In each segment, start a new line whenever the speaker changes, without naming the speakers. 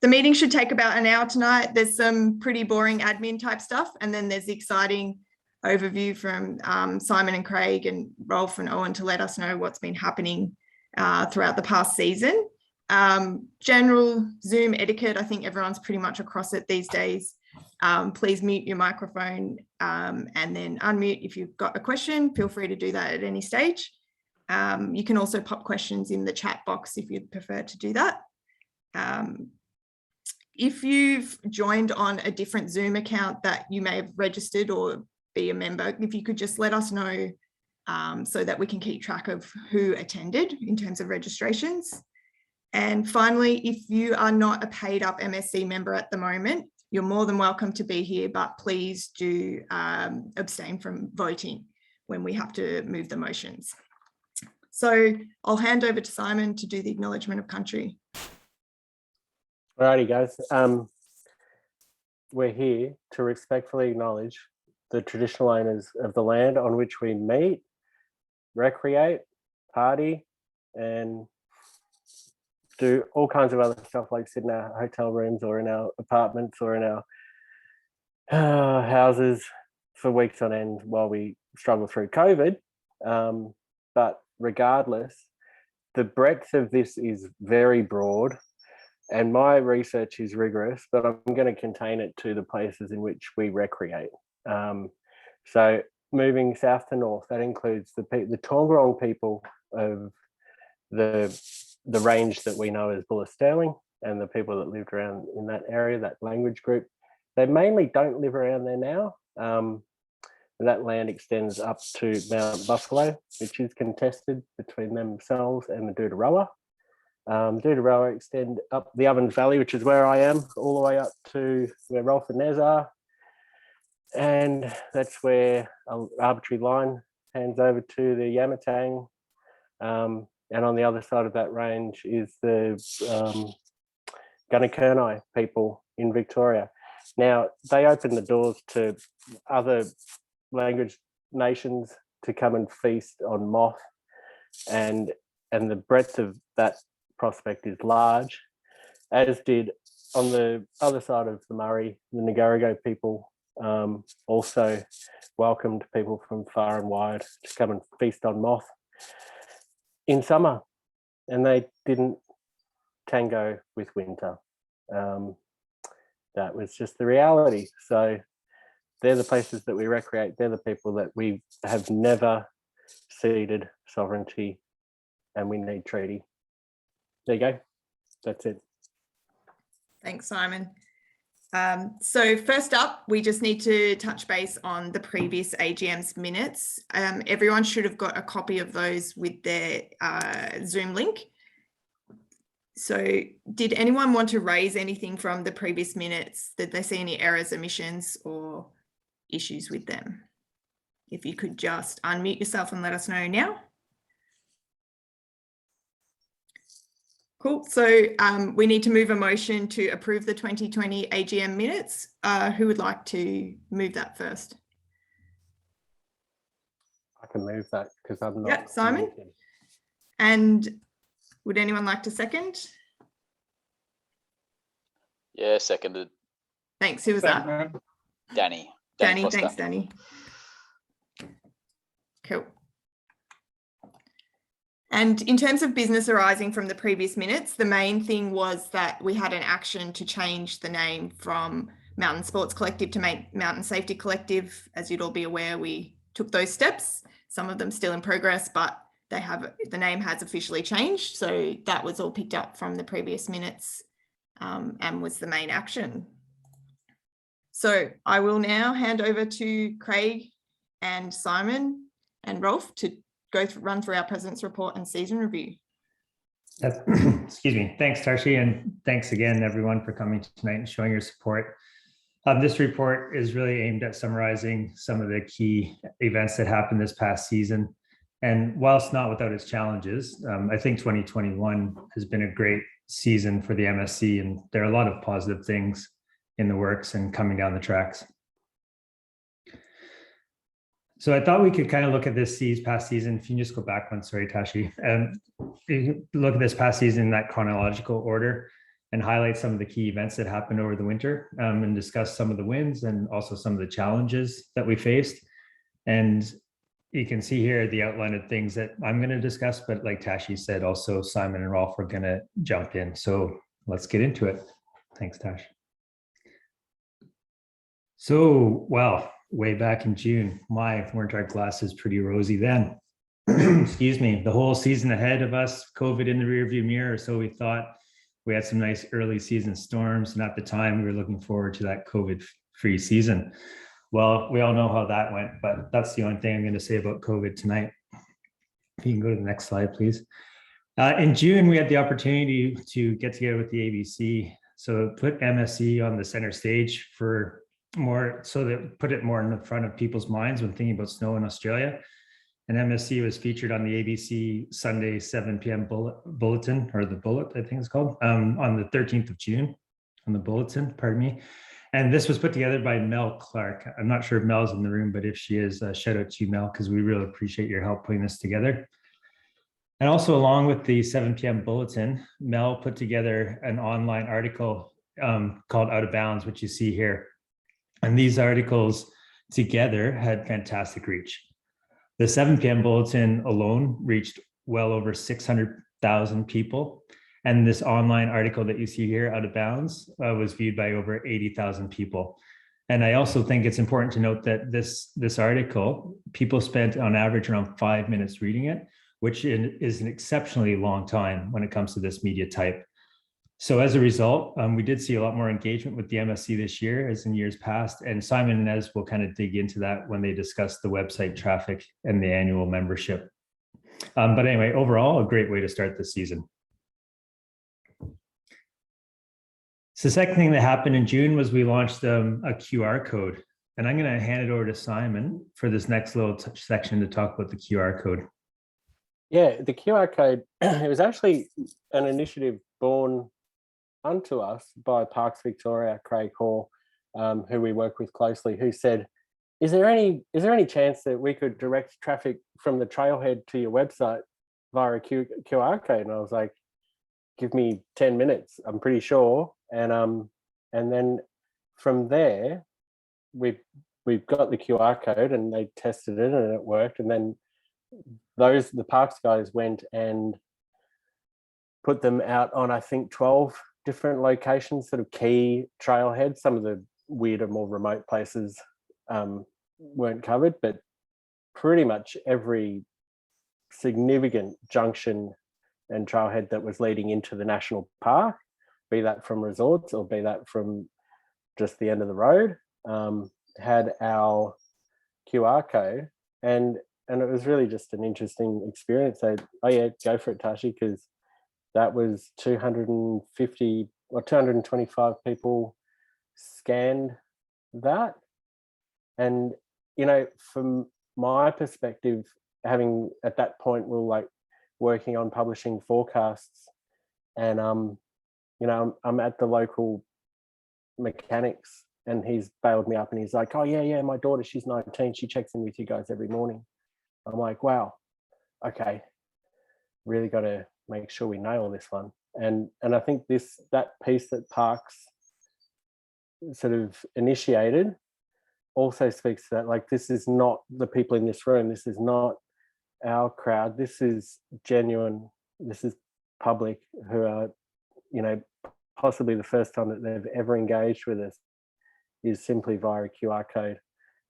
the meeting should take about an hour tonight. There's some pretty boring admin type stuff, and then there's the exciting overview from Simon and Craig and Rolf and Owen to let us know what's been happening throughout the past season. General Zoom etiquette, I think everyone's pretty much across it these days. Please mute your microphone and then unmute if you've got a question. Feel free to do that at any stage. You can also pop questions in the chat box if you'd prefer to do that. If you've joined on a different Zoom account that you may have registered or be a member, if you could just let us know so that we can keep track of who attended in terms of registrations. And finally, if you are not a paid up MSC member at the moment, you're more than welcome to be here, but please do abstain from voting when we have to move the motions. So I'll hand over to Simon to do the acknowledgement of country.
Alrighty, guys. We're here to respectfully acknowledge the traditional owners of the land on which we meet, recreate, party, and do all kinds of other stuff like sit in our hotel rooms or in our apartments or in our houses for weeks on end while we struggle through COVID. But regardless, the breadth of this is very broad. And my research is rigorous, but I'm going to contain it to the places in which we recreate. So moving south to north, that includes the Taungurung people of the range that we know as Bulla-Sterling and the people that lived around in that area, that language group. They mainly don't live around there now. And that land extends up to Mount Buffalo, which is contested between themselves and the Doodarowa. Doodarowa extend up the Ovens Valley, which is where I am, all the way up to where Rolf and Nez are. And that's where an arbitrary line hands over to the Yamatang. And on the other side of that range is the Gunakurnai people in Victoria. Now, they open the doors to other language nations to come and feast on moth, and the breadth of that prospect is large, as did on the other side of the Murray, the Ngarigo people also welcomed people from far and wide to come and feast on moth in summer, and they didn't tango with winter. That was just the reality. So they're the places that we recreate. They're the people that we have never ceded sovereignty, and we need treaty. There you go. That's it.
Thanks, Simon. So first up, we just need to touch base on the previous AGM's minutes. Everyone should have got a copy of those with their Zoom link. So did anyone want to raise anything from the previous minutes? Did they see any errors, omissions, or issues with them? If you could just unmute yourself and let us know now. Cool. So we need to move a motion to approve the 2020 AGM minutes. Who would like to move that first?
I can move that because I'm not.
Yep, Simon. And would anyone like to second?
Yeah, seconded.
Thanks. Who was that?
Danny.
Danny,
Foster.
thanks, Danny. Cool. And in terms of business arising from the previous minutes, the main thing was that we had an action to change the name from Mountain Sports Collective to Mountain Safety Collective. As you'd all be aware, we took those steps, some of them still in progress, but the name has officially changed. So that was all picked up from the previous minutes and was the main action. So I will now hand over to Craig and Simon and Rolf to run through our president's report and season review.
Excuse me. Thanks, Tarshi, and thanks again, everyone, for coming tonight and showing your support. This report is really aimed at summarizing some of the key events that happened this past season. And whilst not without its challenges, I think 2021 has been a great season for the MSC, and there are a lot of positive things in the works and coming down the tracks. So I thought we could kind of look at this past season. If you can just go back one, sorry, Tashi. Look at this past season in that chronological order. and highlight some of the key events that happened over the winter, and discuss some of the wins and also some of the challenges that we faced. And you can see here the outline of things that I'm going to discuss, but like Tashi said, also Simon and Rolf are going to jump in. So let's get into it. Thanks, Tash. So, well, way back in June, weren't our glasses pretty rosy then? Excuse me. The whole season ahead of us, COVID in the rearview mirror. So we thought we had some nice early season storms. And at the time, we were looking forward to that COVID-free season. Well, we all know how that went, but that's the only thing I'm going to say about COVID tonight. If you can go to the next slide, please. In June, we had the opportunity to get together with the ABC. So put MSC on the center stage for more, so that put it more in the front of people's minds when thinking about snow in Australia. And MSC was featured on the ABC Sunday 7 p.m. bulletin, or the bullet, I think it's called, on the 13th of June, on the bulletin, pardon me. And this was put together by Mel Clark. I'm not sure if Mel's in the room, but if she is, shout out to you, Mel, because we really appreciate your help putting this together. And also, along with the 7 p.m. bulletin, Mel put together an online article called Out of Bounds, which you see here. And these articles together had fantastic reach. The 7 p.m. bulletin alone reached well over 600,000 people. And this online article that you see here, Out of Bounds, was viewed by over 80,000 people. And I also think it's important to note that this article, people spent on average around 5 minutes reading it, which is an exceptionally long time when it comes to this media type. So as a result, we did see a lot more engagement with the MSC this year as in years past. And Simon and Ez will kind of dig into that when they discuss the website traffic and the annual membership. But anyway, overall, a great way to start the season. So the second thing that happened in June was we launched a QR code. And I'm going to hand it over to Simon for this next little section to talk about the QR code.
Yeah, the QR code, it was actually an initiative born unto us by Parks Victoria, Craig Hall, who we work with closely, who said, is there any chance that we could direct traffic from the trailhead to your website via a QR code? And I was like, give me 10 minutes, I'm pretty sure. And then from there, we've got the QR code and they tested it and it worked. And then the Parks guys went and put them out on, I think, 12 different locations, sort of key trailheads. Some of the weirder, more remote places weren't covered, but pretty much every significant junction and trailhead that was leading into the national park, be that from resorts or be that from just the end of the road, had our QR code. And it was really just an interesting experience. So, oh yeah, go for it, Tashi, because that was 250 or 225 people scanned that. And, you know, from my perspective, having at that point, we were like working on publishing forecasts, and, you know, I'm at the local mechanics and he's bailed me up and he's like, oh yeah, my daughter, she's 19. She checks in with you guys every morning. I'm like, wow, okay, really got to make sure we nail this one. And I think that piece that Parks sort of initiated also speaks to that. Like, this is not the people in this room. This is not our crowd. This is genuine. This is public who are, you know, possibly the first time that they've ever engaged with us is simply via a QR code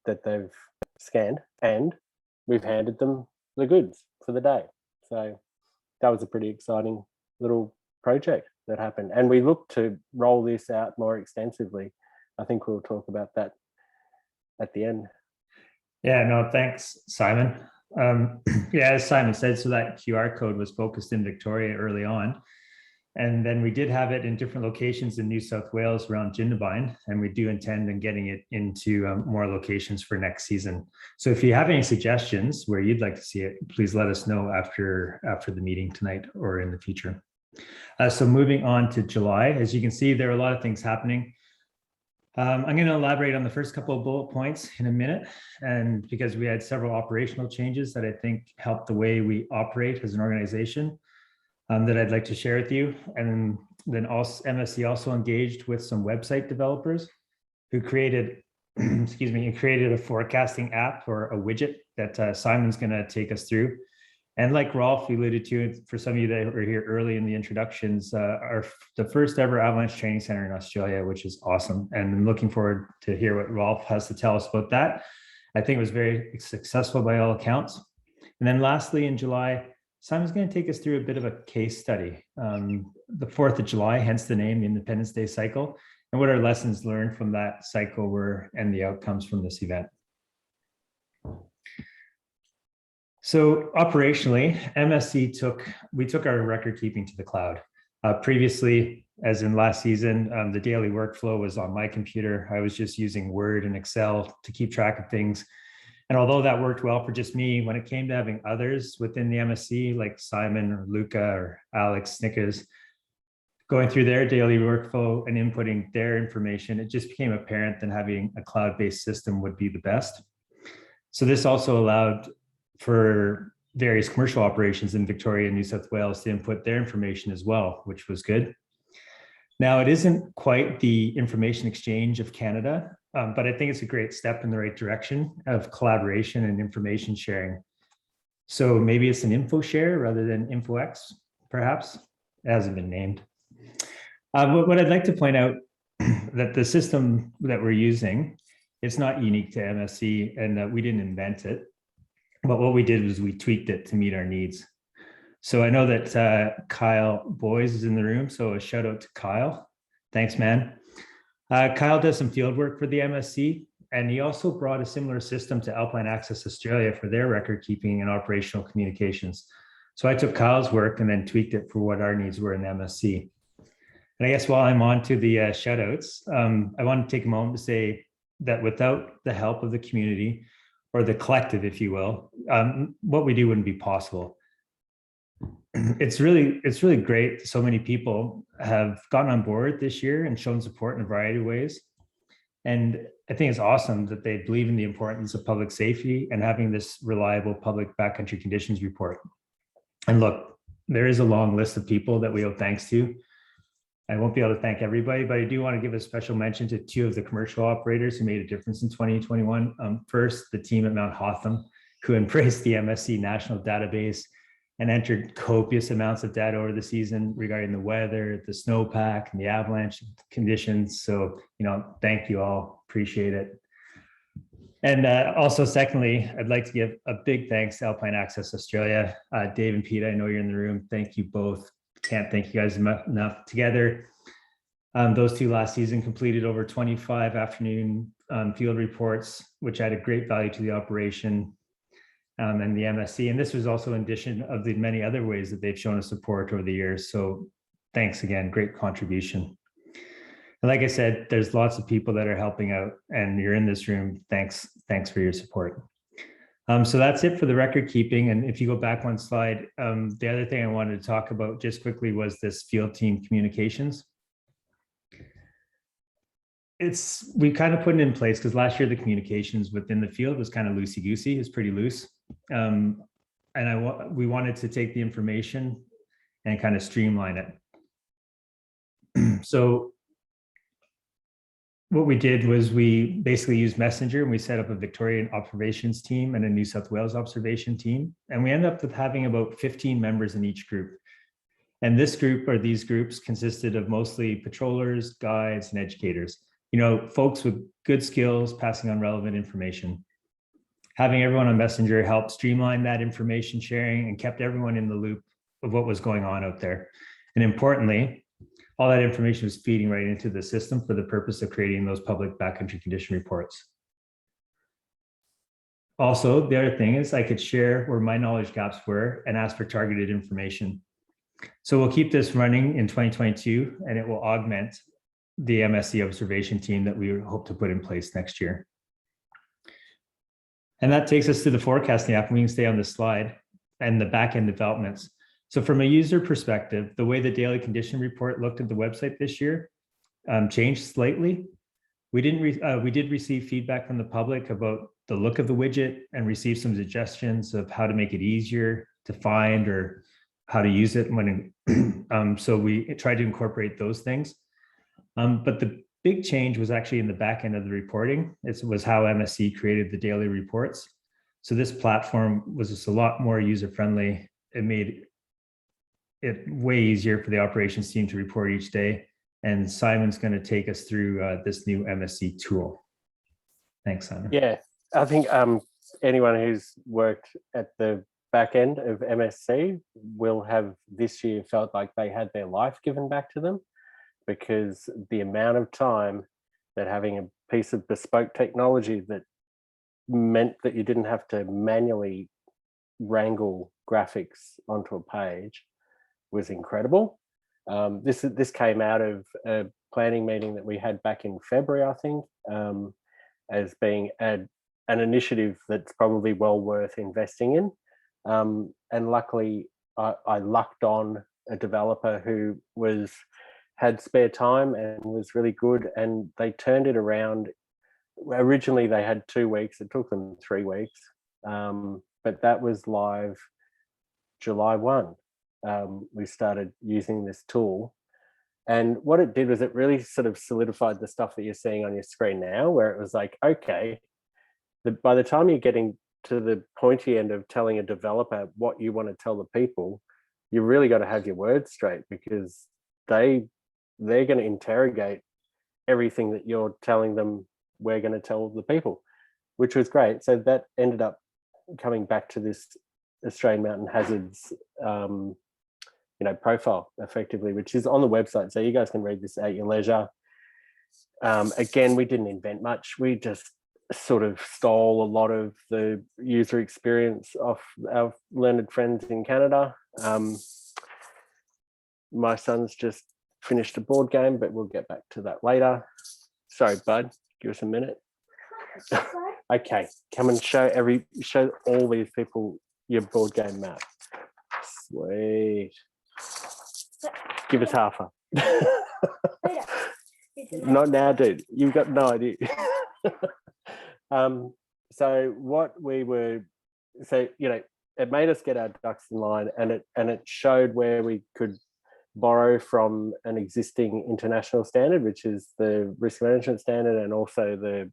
that they've scanned, and we've handed them the goods for the day. So that was a pretty exciting little project that happened. And we look to roll this out more extensively. I think we'll talk about that at the end.
Yeah, no, thanks, Simon. Yeah, as Simon said, so that QR code was focused in Victoria early on. And then we did have it in different locations in New South Wales around Jindabyne, and we do intend on getting it into more locations for next season. So if you have any suggestions where you'd like to see it, please let us know after the meeting tonight or in the future. So moving on to July, as you can see, there are a lot of things happening. I'm going to elaborate on the first couple of bullet points in a minute, and because we had several operational changes that I think helped the way we operate as an organization, that I'd like to share with you. And then also MSC also engaged with some website developers who created, excuse me, created a forecasting app or a widget that Simon's going to take us through. And like Rolf alluded to, for some of you that were here early in the introductions, the first ever avalanche training center in Australia, which is awesome. And I'm looking forward to hear what Rolf has to tell us about that. I think it was very successful by all accounts. And then lastly, in July, Simon's going to take us through a bit of a case study. The 4th of July, hence the name, the Independence Day cycle, and what our lessons learned from that cycle were and the outcomes from this event. So operationally, MSC took our record keeping to the cloud. Previously, as in last season, the daily workflow was on my computer. I was just using Word and Excel to keep track of things. And although that worked well for just me, when it came to having others within the MSC, like Simon or Luca or Alex Snickers, going through their daily workflow and inputting their information, it just became apparent that having a cloud-based system would be the best. So this also allowed for various commercial operations in Victoria and New South Wales to input their information as well, which was good. Now, it isn't quite the information exchange of Canada, but I think it's a great step in the right direction of collaboration and information sharing. So maybe it's an info share rather than InfoX, perhaps. It hasn't been named. What I'd like to point out that the system that we're using, it's not unique to MSC and we didn't invent it. But what we did was we tweaked it to meet our needs. So I know that Kyle Boys is in the room, so a shout out to Kyle. Thanks, man. Kyle does some field work for the MSC, and he also brought a similar system to Alpine Access Australia for their record keeping and operational communications. So I took Kyle's work and then tweaked it for what our needs were in the MSC. And I guess while I'm on to the shout outs, I want to take a moment to say that without the help of the community, or the collective, if you will, what we do wouldn't be possible. It's really great. So many people have gotten on board this year and shown support in a variety of ways. And I think it's awesome that they believe in the importance of public safety and having this reliable public backcountry conditions report. And look, there is a long list of people that we owe thanks to. I won't be able to thank everybody, but I do want to give a special mention to 2 of the commercial operators who made a difference in 2021. First, the team at Mount Hotham, who embraced the MSC national database and entered copious amounts of data over the season regarding the weather, the snowpack, and the avalanche conditions. So, thank you all, appreciate it. And also, secondly, I'd like to give a big thanks to Alpine Access Australia. Dave and Pete, I know you're in the room. Thank you both. Can't thank you guys enough together. Those 2 last season completed over 25 afternoon field reports, which added great value to the operation and the MSC. And this was also in addition of the many other ways that they've shown us support over the years. So thanks again, great contribution. And like I said, there's lots of people that are helping out and you're in this room. Thanks for your support. So that's it for the record keeping. And if you go back 1 slide, the other thing I wanted to talk about just quickly was this field team communications. We kind of put it in place because last year the communications within the field was kind of loosey-goosey, it's pretty loose. And we wanted to take the information and kind of streamline it. So what we did was we basically used Messenger and we set up a Victorian observations team and a New South Wales observation team. And we ended up with having about 15 members in each group. And this group or these groups consisted of mostly patrollers, guides, and educators. Folks with good skills passing on relevant information. Having everyone on Messenger helped streamline that information sharing and kept everyone in the loop of what was going on out there. And importantly, all that information was feeding right into the system for the purpose of creating those public backcountry condition reports. Also, the other thing is I could share where my knowledge gaps were and ask for targeted information. So we'll keep this running in 2022 and it will augment the MSC observation team that we hope to put in place next year. And that takes us to the forecasting app. We can stay on this slide and the backend developments. So from a user perspective, the way the daily condition report looked at the website this year changed slightly. We did receive feedback from the public about the look of the widget and received some suggestions of how to make it easier to find or how to use it when so we tried to incorporate those things. But the big change was actually in the back end of the reporting. It was how MSC created the daily reports. So this platform was just a lot more user-friendly. It made it way easier for the operations team to report each day. And Simon's going to take us through this new MSC tool. Thanks, Simon.
Yeah, I think anyone who's worked at the back end of MSC will have this year felt like they had their life given back to them, because the amount of time that having a piece of bespoke technology that meant that you didn't have to manually wrangle graphics onto a page was incredible. This came out of a planning meeting that we had back in February, I think, as being an initiative that's probably well worth investing in. And luckily, I lucked on a developer who had spare time and was really good, and they turned it around. Originally, they had 2 weeks. It took them 3 weeks, but that was live July 1. We started using this tool, and what it did was it really sort of solidified the stuff that you're seeing on your screen now, where it was like, okay, by the time you're getting to the pointy end of telling a developer what you want to tell the people, you really got to have your words straight, because they're going to interrogate everything that you're telling them we're going to tell the people, which was great. So that ended up coming back to this Australian Mountain Hazards profile effectively, which is on the website, so you guys can read this at your leisure. Again, we didn't invent much. We just sort of stole a lot of the user experience off our learned friends in Canada. My son's just finished a board game, but we'll get back to that later. Sorry, bud, give us a minute. Okay, come and show all these people your board game map. Sweet. Give us half a. Not now, dude. You've got no idea. So what we were, it made us get our ducks in line, and it showed where we could borrow from an existing international standard, which is the risk management standard, and also the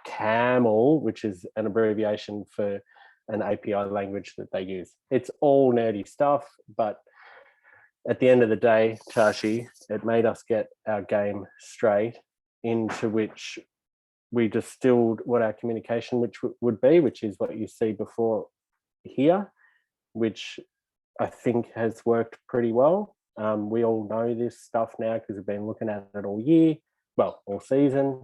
CAML, which is an abbreviation for an API language that they use. It's all nerdy stuff, but at the end of the day, Tashi, it made us get our game straight, into which we distilled what our communication would be, which is what you see before here, which I think has worked pretty well. We all know this stuff now because we've been looking at it all year, well, all season.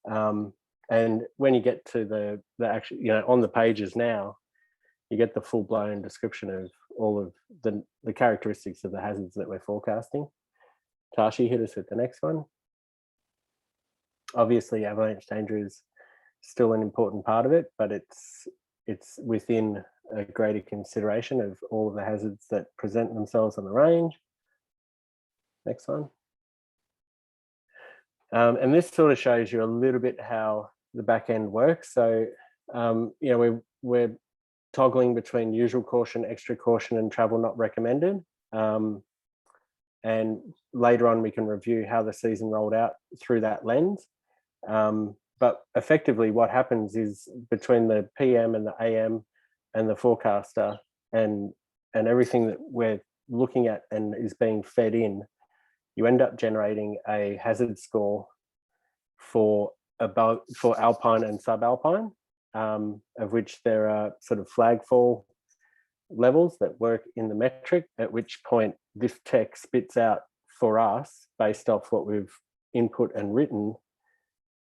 And when you get to the actual, on the pages now, you get the full-blown description of all of the characteristics of the hazards that we're forecasting. Tashi, hit us with the next one. Obviously, avalanche danger is still an important part of it, but it's within a greater consideration of all of the hazards that present themselves on the range. Next one. And this sort of shows you a little bit how the back end works. So, we're toggling between usual caution, extra caution, and travel not recommended. And later on, we can review how the season rolled out through that lens. But effectively what happens is between the PM and the AM and the forecaster and everything that we're looking at and is being fed in, you end up generating a hazard score for alpine and subalpine, of which there are sort of flagfall levels that work in the metric, at which point this tech spits out for us, based off what we've input and written,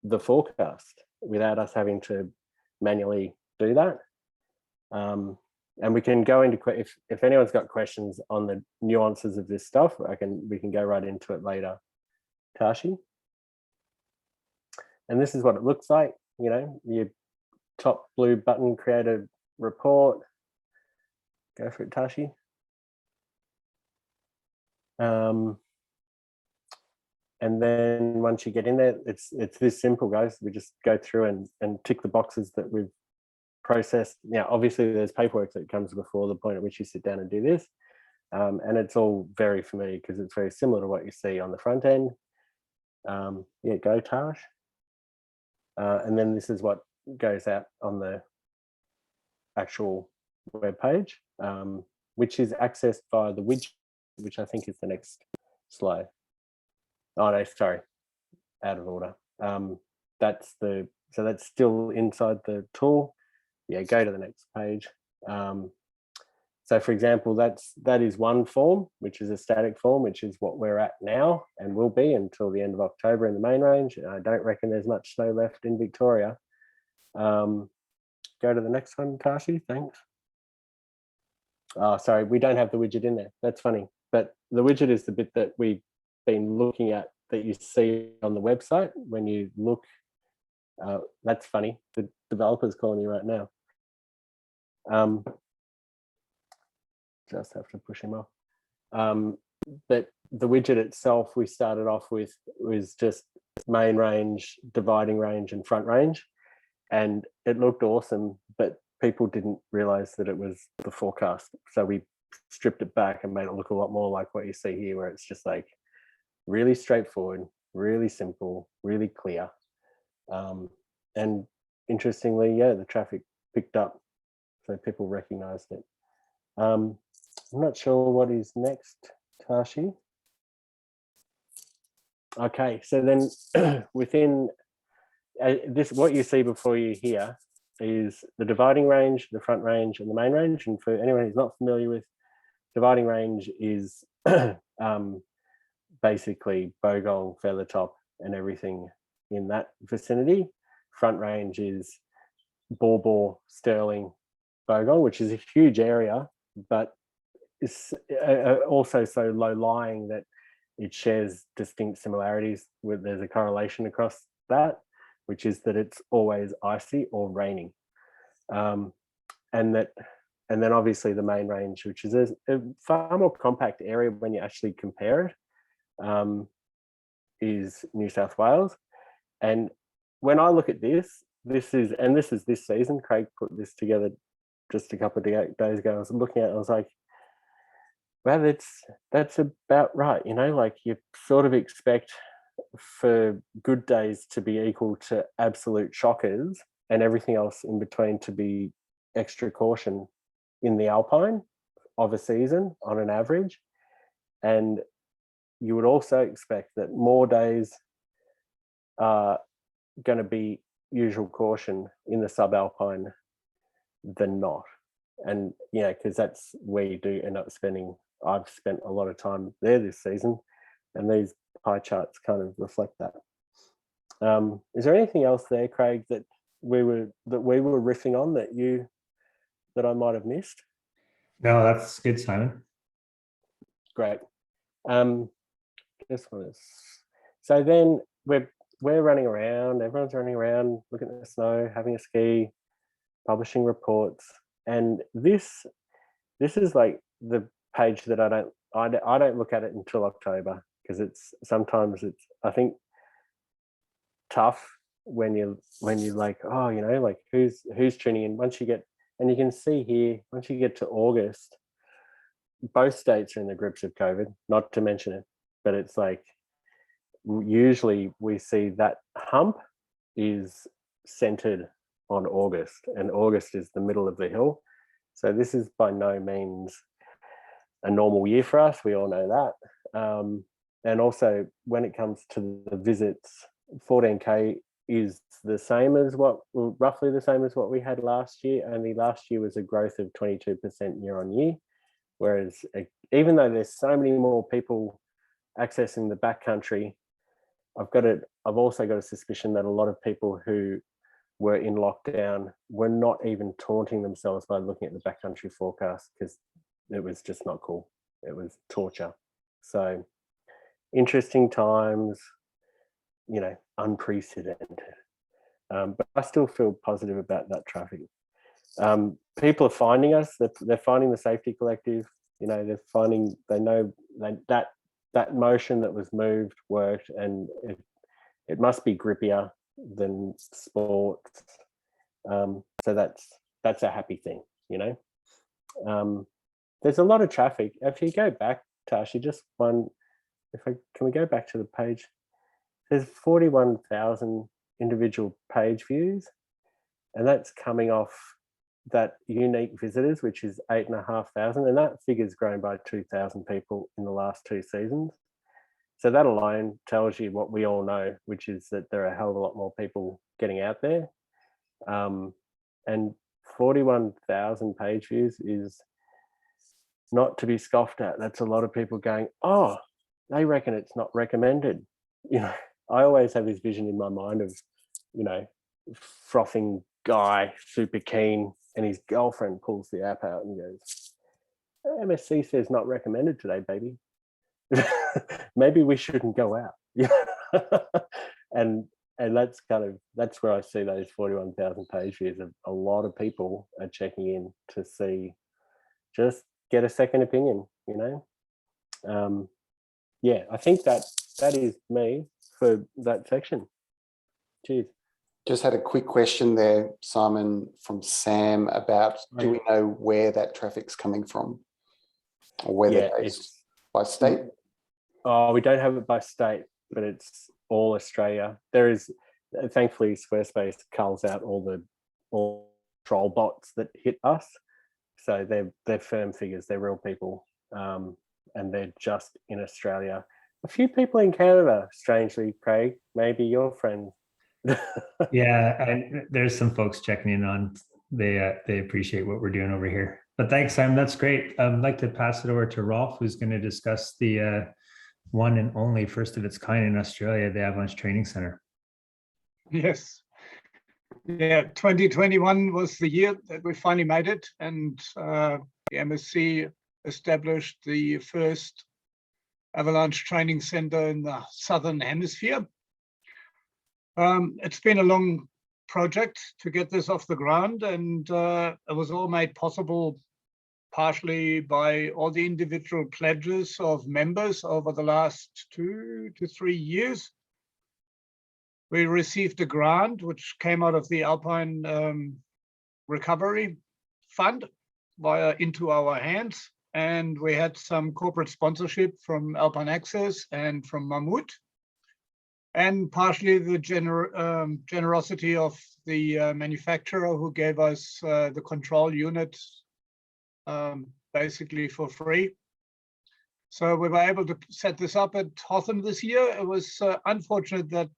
the forecast without us having to manually do that. And we can go into, if anyone's got questions on the nuances of this stuff, we can go right into it later. Tashi. And this is what it looks like, your top blue button, create a report. Go for it, Tashi. And then once you get in there, it's this simple, guys. We just go through and tick the boxes that we've processed. Now, obviously, there's paperwork that comes before the point at which you sit down and do this. And it's all very familiar because it's very similar to what you see on the front end. Yeah, go Tash. And then this is what goes out on the actual web page, which is accessed via the widget, which I think is the next slide. Oh no, sorry, out of order. That's still inside the tool. Yeah, go to the next page. So for example, that is one form, which is a static form, which is what we're at now and will be until the end of October in the main range. I don't reckon there's much snow left in Victoria. Go to the next one, Tashi, thanks. Oh, sorry, we don't have the widget in there. That's funny. But the widget is the bit that we've been looking at that you see on the website when you look. That's funny. The developer's calling you right now. Just have to push him off. But the widget itself, we started off with was just main range, dividing range, and front range, and it looked awesome. But people didn't realize that it was the forecast, so we stripped it back and made it look a lot more like what you see here, where it's just like really straightforward, really simple, really clear. And interestingly, yeah, the traffic picked up, so people recognized it. I'm not sure what is next, Tashi. Okay, so then within this, what you see before you here is the dividing range, the front range, and the main range. And for anyone who's not familiar with, dividing range is basically bogong, feathertop, and everything in that vicinity. Front range is bawbaw, sterling, bogong, which is a huge area, but it's also so low lying that it shares distinct similarities with, there's a correlation across that, which is that it's always icy or raining. And then obviously the main range, which is a far more compact area when you actually compare it, is New South Wales. And when I look at this is this season. Craig put this together just a couple of days ago. I was looking at it, I was like, well, that's about right. You know, like you sort of expect for good days to be equal to absolute shockers and everything else in between to be extra caution in the Alpine of a season on an average. And you would also expect that more days are going to be usual caution in the subalpine than not. And yeah, because that's where you do end up spending. I've spent a lot of time there this season, and these pie charts kind of reflect that. Is there anything else there, Craig, that we were riffing on that I might have missed?
No, that's good, Simon.
Great. This one is, so then we're running around, everyone's running around, looking at the snow, having a ski, publishing reports. And this is like the page that I don't look at it until October, because it's sometimes I think tough when you're like, oh, you know, like who's tuning in. Once you get, and you can see here, once you get to August, both states are in the grips of COVID, not to mention it, but it's like usually we see that hump is centered on August, and August is the middle of the hill. So this is by no means a normal year for us. We all know that. And also when it comes to the visits, 14K is the same as roughly the same as what we had last year. Only last year was a growth of 22% year on year. Whereas even though there's so many more people accessing the backcountry, I've also got a suspicion that a lot of people who were in lockdown were not even taunting themselves by looking at the backcountry forecast, because it was just not cool. It was torture. So interesting times, you know, unprecedented. But I still feel positive about that traffic. People are finding us. They're finding the Safety Collective. You know, they know that motion that was moved worked, and it must be grippier than sports. So that's a happy thing, you know. there's a lot of traffic. If you go back, Tashi, just one, can we go back to the page? There's 41,000 individual page views, and that's coming off that unique visitors, which is 8,500, and that figure's grown by 2,000 people in the last 2 seasons. So that alone tells you what we all know, which is that there are a hell of a lot more people getting out there. And 41,000 page views is not to be scoffed at. That's a lot of people going, oh, they reckon it's not recommended. You know, I always have this vision in my mind of, you know, frothing guy, super keen, and his girlfriend pulls the app out and goes, MSC says not recommended today, baby. Maybe we shouldn't go out. and that's where I see those 41,000 page views. A lot of people are checking in to see, just get a second opinion, you know. Yeah, I think that is me for that section. Cheers.
Just had a quick question there, Simon, from Sam about, do we know where that traffic's coming from, or where they're based? By state?
Oh, we don't have it by state, but it's all Australia. There is, thankfully, Squarespace culls out all troll bots that hit us. So they're firm figures, they're real people, and they're just in Australia. A few people in Canada, strangely, Craig, maybe your friends.
Yeah, and there's some folks checking in on, they appreciate what we're doing over here. But thanks, Simon, that's great. I'd like to pass it over to Rolf, who's going to discuss the one and only first of its kind in Australia, the Avalanche Training Center.
Yes. Yeah, 2021 was the year that we finally made it, and the MSC established the first Avalanche Training Center in the Southern Hemisphere. It's been a long project to get this off the ground, and it was all made possible partially by all the individual pledges of members over the last 2 to 3 years. We received a grant which came out of the Alpine Recovery Fund via Into Our Hands, and we had some corporate sponsorship from Alpine Access and from Mammut, and partially the generosity of the manufacturer who gave us the control unit basically for free. So we were able to set this up at Hotham this year. It was unfortunate that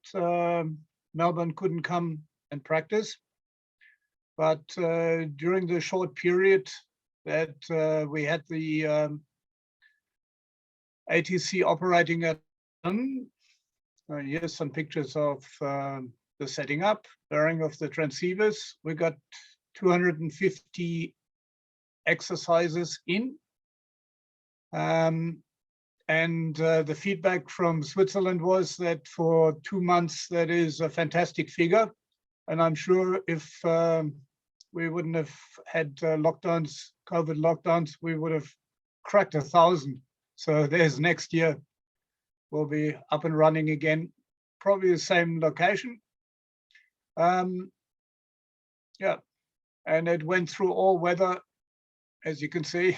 Melbourne couldn't come and practice, but during the short period that we had the ATC operating at here's some pictures of the setting up, bearing of the transceivers. We got 250 exercises in. And the feedback from Switzerland was that for 2 months, that is a fantastic figure. And I'm sure if we wouldn't have had lockdowns, COVID lockdowns, we would have cracked 1,000. So there's next year, we'll be up and running again, probably the same location. Yeah, and it went through all weather, as you can see,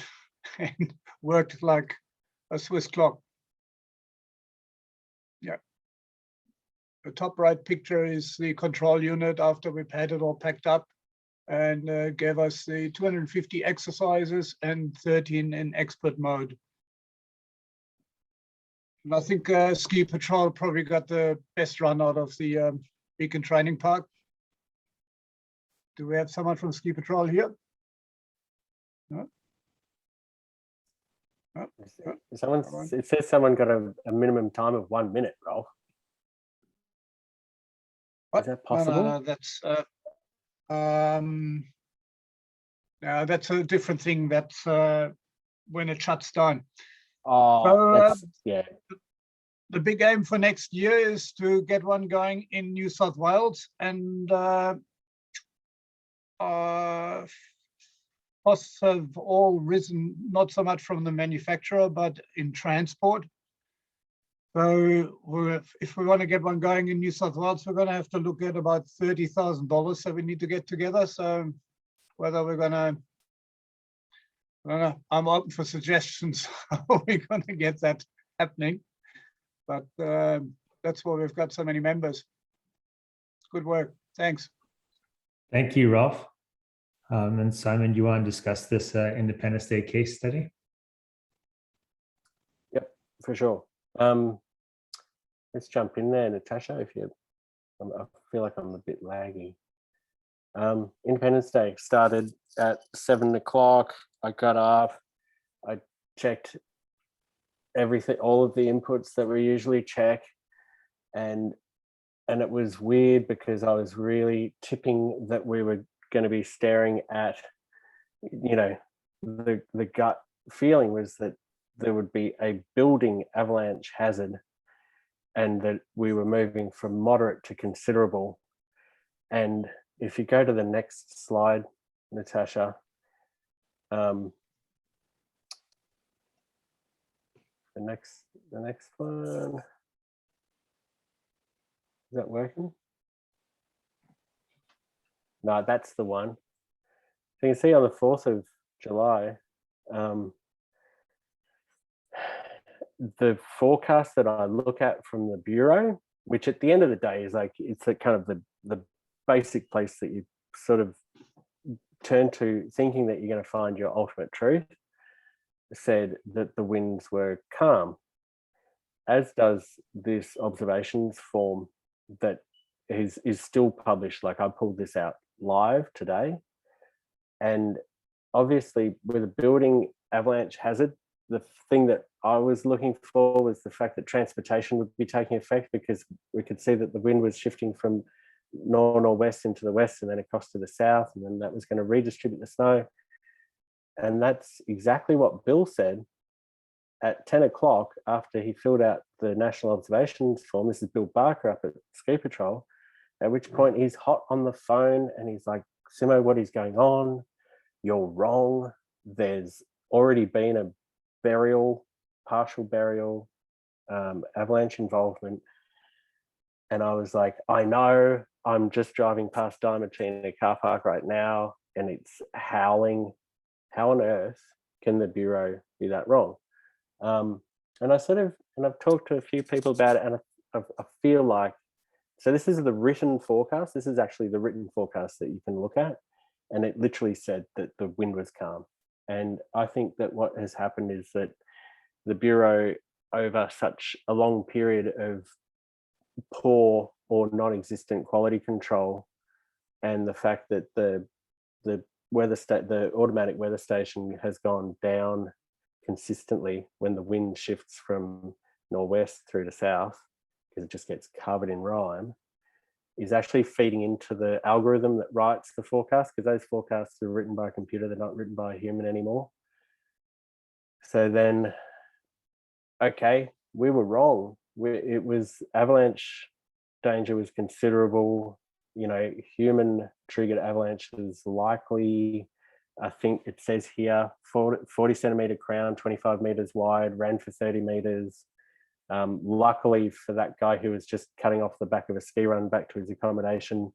and worked like a Swiss clock. Yeah. The top right picture is the control unit after we've had it all packed up, and gave us the 250 exercises and 13 in expert mode. And I think Ski Patrol probably got the best run out of the Beacon Training Park. Do we have someone from Ski Patrol here? No?
It says someone got a minimum time of 1 minute, Rolf.
What?
Is that possible?
No, that's a different thing. That's when it shuts down.
Oh,
So,
yeah.
the big aim for next year is to get one going in New South Wales, and costs have all risen, not so much from the manufacturer, but in transport. So if we want to get one going in New South Wales, we're going to have to look at about $30,000. So we need to get together. So whether we're going to I don't know. I'm open for suggestions how we're going to get that happening. But that's why we've got so many members. Good work. Thanks.
Thank you, Ralph. And Simon, do you want to discuss this Independence Day case study?
Yep, for sure. Let's jump in there, Natasha, if you, I feel like I'm a bit laggy. Independence Day started at 7 o'clock. I got up, I checked everything, all of the inputs that we usually check. And it was weird because I was really tipping that we were going to be staring at, you know, the gut feeling was that there would be a building avalanche hazard and that we were moving from moderate to considerable. And if you go to the next slide, Natasha, the next one, is that working? No, that's the one. So you can see on the 4th of July, the forecast that I look at from the Bureau, which at the end of the day is like, it's a kind of the basic place that you sort of turn to thinking that you're going to find your ultimate truth, said that the winds were calm, as does this observations form that is still published. Like I pulled this out live today. And obviously with a building avalanche hazard, the thing that I was looking for was the fact that transportation would be taking effect, because we could see that the wind was shifting from northwest into the west and then across to the south, and then that was going to redistribute the snow. And that's exactly what Bill said at 10 o'clock after he filled out the national observations form. This is Bill Barker up at Ski Patrol, at which point he's hot on the phone and he's like, Simo, what is going on? You're wrong. There's already been a burial, partial burial, avalanche involvement. And I was like, I know, I'm just driving past Diamond Tree in a car park right now and it's howling. How on earth can the Bureau be that wrong? And I sort of, and I've talked to a few people about it, and I feel like, so this is the written forecast. This is actually the written forecast that you can look at. And it literally said that the wind was calm. And I think that what has happened is that the Bureau, over such a long period of poor or non-existent quality control, and the fact that the automatic weather station has gone down consistently when the wind shifts from northwest through to south, because it just gets covered in rime, is actually feeding into the algorithm that writes the forecast, because those forecasts are written by a computer, they're not written by a human anymore. So then, okay, we were wrong. It was avalanche danger was considerable. You know, human triggered avalanche is likely. I think it says here 40 centimeter crown, 25 meters wide, ran for 30 meters. Luckily for that guy who was just cutting off the back of a ski run back to his accommodation,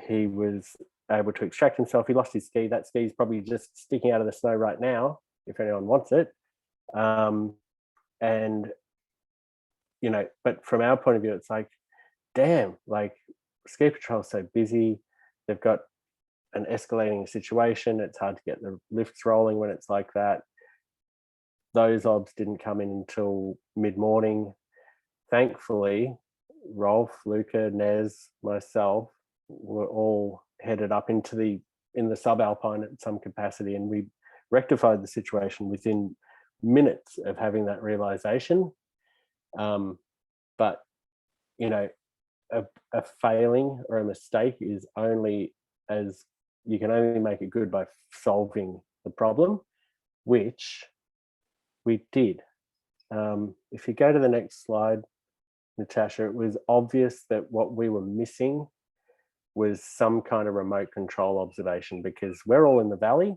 he was able to extract himself. He lost his ski. That ski is probably just sticking out of the snow right now, if anyone wants it. And, you know, but from our point of view, it's like, damn, like Ski Patrol's so busy. They've got an escalating situation. It's hard to get the lifts rolling when it's like that. Those obs didn't come in until mid-morning. Thankfully, Rolf, Luca, Nez, myself were all headed up in the subalpine at some capacity, and we rectified the situation within minutes of having that realization. But, you know, a failing or a mistake is only as you can only make it good by solving the problem, which we did. If you go to the next slide, Natasha, it was obvious that what we were missing was some kind of remote control observation, because we're all in the valley.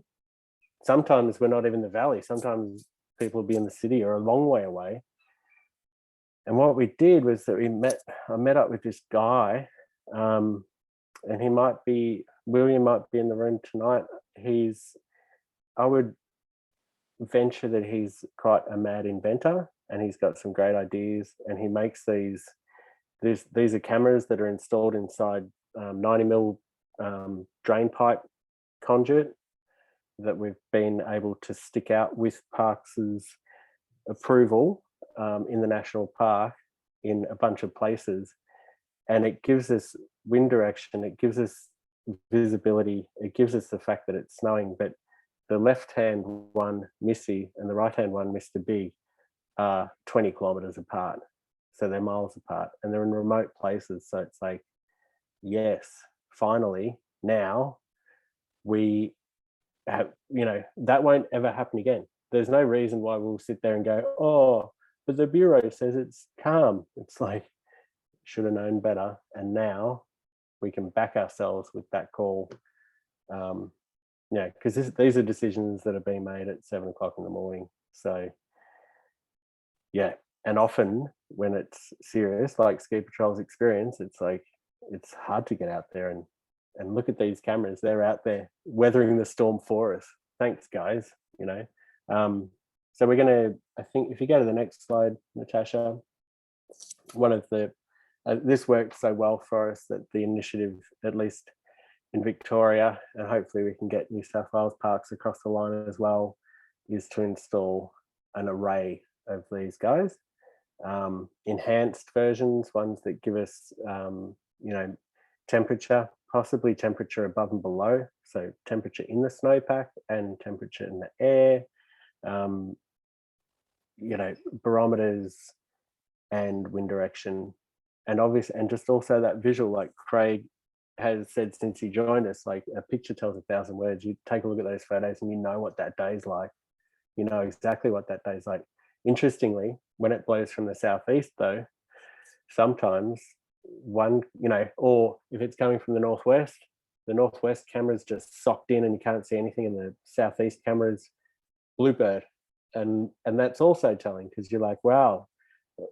Sometimes we're not even in the valley. Sometimes people will be in the city or a long way away. And what we did was that I met up with this guy, and William might be in the room tonight. I would venture that he's quite a mad inventor, and he's got some great ideas, and he makes these are cameras that are installed inside 90mm drain pipe conduit that we've been able to stick out with Parks's approval in the national park in a bunch of places, and it gives us wind direction, it gives us visibility, it gives us the fact that it's snowing. But the left-hand one, Missy, and the right-hand one, Mr. Big, are 20 kilometers apart. So they're miles apart, and they're in remote places. So it's like, yes, finally, now we have, that won't ever happen again. There's no reason why we'll sit there and go, oh, but the Bureau says it's calm. It's like, should have known better. And now we can back ourselves with that call. Because these are decisions that are being made at 7 o'clock in the morning. So, yeah. And often when it's serious, like Ski Patrol's experience, it's like, it's hard to get out there and look at these cameras. They're out there weathering the storm for us. Thanks, guys. So we're going to, I think, if you go to the next slide, Natasha, one of the, this worked so well for us that the initiative, at least in Victoria, and hopefully we can get New South Wales parks across the line as well, is to install an array of these guys. Enhanced versions, ones that give us, temperature, possibly temperature above and below. So temperature in the snowpack and temperature in the air, barometers and wind direction. And obviously, and just also that visual, like Craig has said since he joined us, like a picture tells 1,000 words. You take a look at those photos and you know what that day's like. You know exactly what that day's like. Interestingly, when it blows from the southeast though, sometimes or if it's coming from the northwest camera's just socked in and you can't see anything, and the southeast camera's bluebird. And that's also telling, because you're like, wow,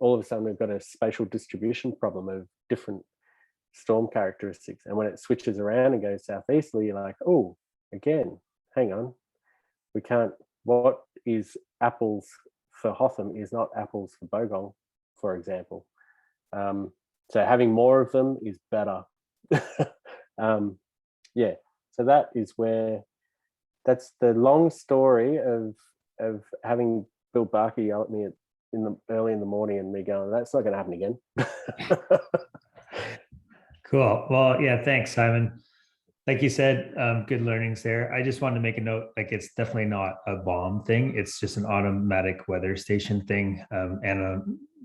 all of a sudden we've got a spatial distribution problem of different storm characteristics. And when it switches around and goes southeasterly, you're like, oh, again, hang on, we can't, what is apples for Hotham is not apples for Bogong, for example. So having more of them is better. So that is that's the long story of having Bill Barker yell at me early in the morning and me going, that's not going to happen again.
Cool. Well, yeah, thanks, Simon. Like you said, good learnings there. I just wanted to make a note, like it's definitely not a bomb thing. It's just an automatic weather station thing.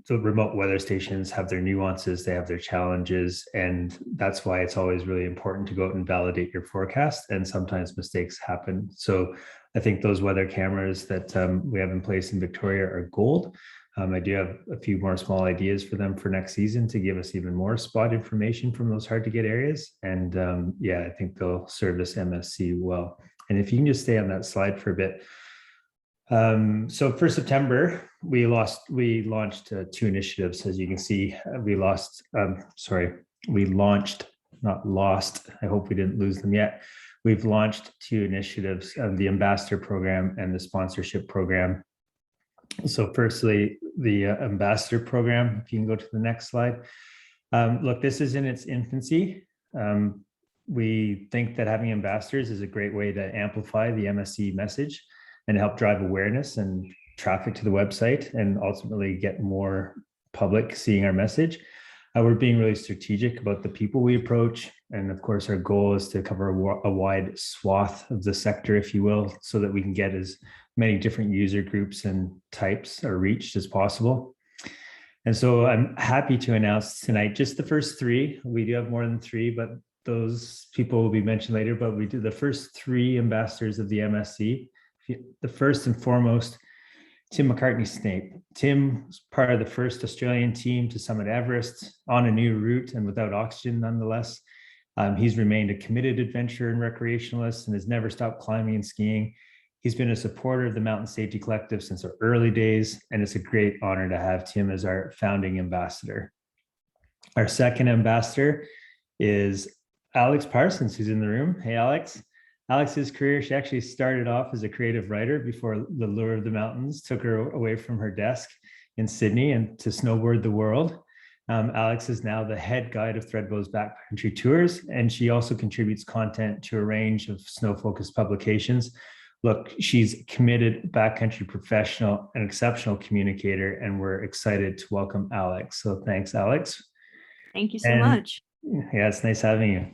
The remote weather stations have their nuances, they have their challenges, and that's why it's always really important to go out and validate your forecast, and sometimes mistakes happen. So I think those weather cameras that we have in place in Victoria are gold. I do have a few more small ideas for them for next season to give us even more spot information from those hard to get areas. And I think they'll service MSC well. And if you can just stay on that slide for a bit. So for September, we launched 2 initiatives. As you can see, we launched, not lost. I hope we didn't lose them yet. We've launched 2 initiatives, the ambassador program and the sponsorship program. So firstly, the ambassador program, if you can go to the next slide. Look, this is in its infancy. We think that having ambassadors is a great way to amplify the MSC message and help drive awareness and traffic to the website, and ultimately get more public seeing our message. We're being really strategic about the people we approach. And of course, our goal is to cover a wide swath of the sector, if you will, so that we can get as many different user groups and types are reached as possible. And so I'm happy to announce tonight, just the first 3. We do have more than 3, but those people will be mentioned later. But we do the first 3 ambassadors of the MSC. The first and foremost, Tim McCartney-Snape. Tim's part of the first Australian team to summit Everest on a new route and without oxygen nonetheless. He's remained a committed adventurer and recreationalist and has never stopped climbing and skiing. He's been a supporter of the Mountain Safety Collective since our early days, and it's a great honor to have Tim as our founding ambassador. Our second ambassador is Alex Parsons, who's in the room. Hey, Alex. Alex's career, she actually started off as a creative writer before the lure of the mountains took her away from her desk in Sydney and to snowboard the world. Alex is now the head guide of Threadbow's backcountry tours, and she also contributes content to a range of snow-focused publications. Look, she's a committed backcountry professional, an exceptional communicator, and we're excited to welcome Alex. So thanks, Alex.
Thank you so much.
Yeah, it's nice having you.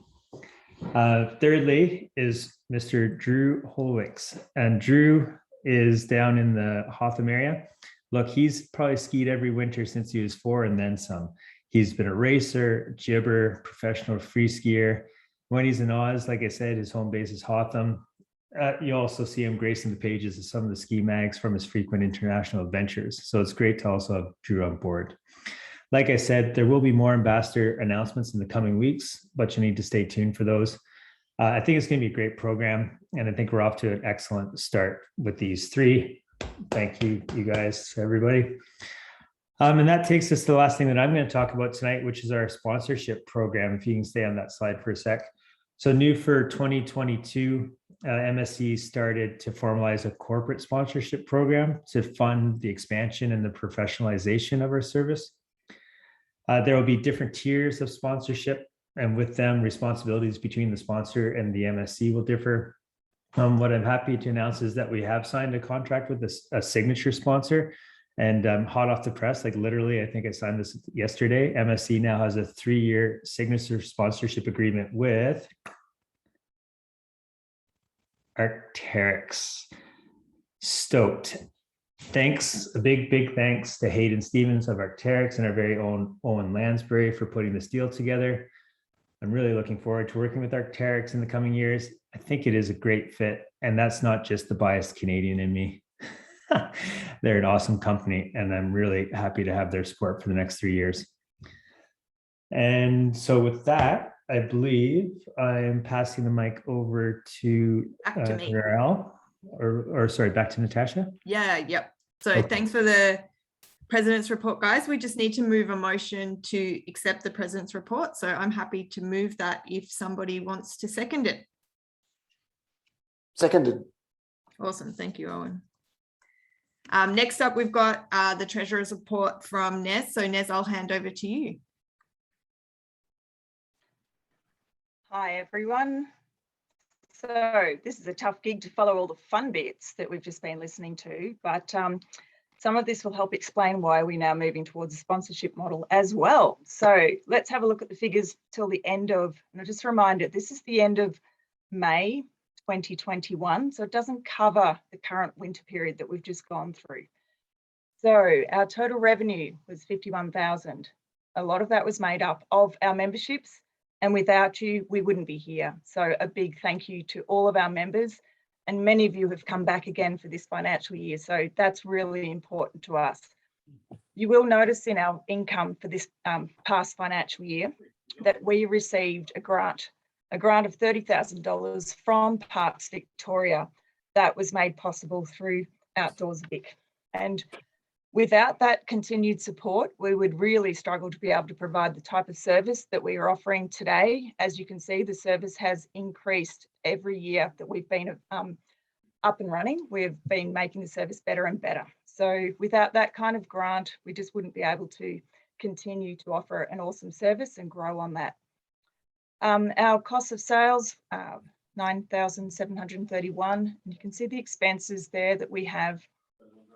Thirdly is Mr. Drew Holwicks, and Drew is down in the Hotham area. Look, he's probably skied every winter since he was 4 and then some. He's been a racer, jibber, professional free skier. When he's in Oz, like I said, his home base is Hotham. You also see him gracing the pages of some of the ski mags from his frequent international adventures. So it's great to also have Drew on board. Like I said, there will be more ambassador announcements in the coming weeks, but you need to stay tuned for those. I think it's going to be a great program, and I think we're off to an excellent start with these 3. Thank you, you guys, everybody. And that takes us to the last thing that I'm going to talk about tonight, which is our sponsorship program. If you can stay on that slide for a sec. So new for 2022, MSC started to formalize a corporate sponsorship program to fund the expansion and the professionalization of our service. There will be different tiers of sponsorship, and with them, responsibilities between the sponsor and the MSC will differ. What I'm happy to announce is that we have signed a contract with a signature sponsor, and hot off the press, like literally, I think I signed this yesterday. MSC now has a 3-year signature sponsorship agreement with Arc'teryx. Stoked. Thanks, a big thanks to Hayden Stevens of Arc'teryx and our very own Owen Lansbury for putting this deal together. I'm really looking forward to working with Arc'teryx in the coming years. I think it is a great fit, and that's not just the biased Canadian in me. They're an awesome company, and I'm really happy to have their support for the next 3 years. And so with that, I believe I am passing the mic over to Narelle, or sorry, back to Natasha.
Yeah, yep. So
Okay.
Thanks for the President's report, guys. We just need to move a motion to accept the President's report. So I'm happy to move that if somebody wants to second it.
Seconded.
Awesome. Thank you, Owen. Next up, we've got the Treasurer's report from Nez. So Nez, I'll hand over to you.
Hi, everyone. So this is a tough gig to follow all the fun bits that we've just been listening to, but some of this will help explain why we're now moving towards a sponsorship model as well. So let's have a look at the figures till the end of, and just a reminder, this is the end of May 2021, so it doesn't cover the current winter period that we've just gone through. So our total revenue was 51,000. A lot of that was made up of our memberships, and without you, we wouldn't be here. So a big thank you to all of our members, and many of you have come back again for this financial year. So that's really important to us. You will notice in our income for this past financial year that we received a grant of $30,000 from Parks Victoria that was made possible through Outdoors Vic. And without that continued support, we would really struggle to be able to provide the type of service that we are offering today. As you can see, the service has increased every year that we've been up and running. We've been making the service better and better. So without that kind of grant, we just wouldn't be able to continue to offer an awesome service and grow on that. Our cost of sales, 9,731. And you can see the expenses there that we have.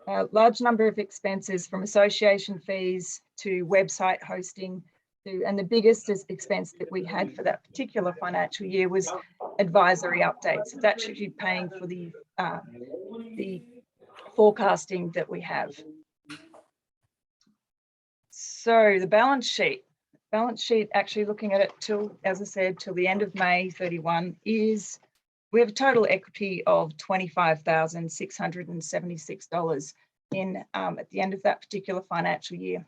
A large number of expenses from association fees to website hosting and the biggest expense that we had for that particular financial year was advisory updates. That should be paying for the forecasting that we have. So the balance sheet actually looking at it till, as I said, till the end of May 31 is, we have a total equity of $25,676 at the end of that particular financial year.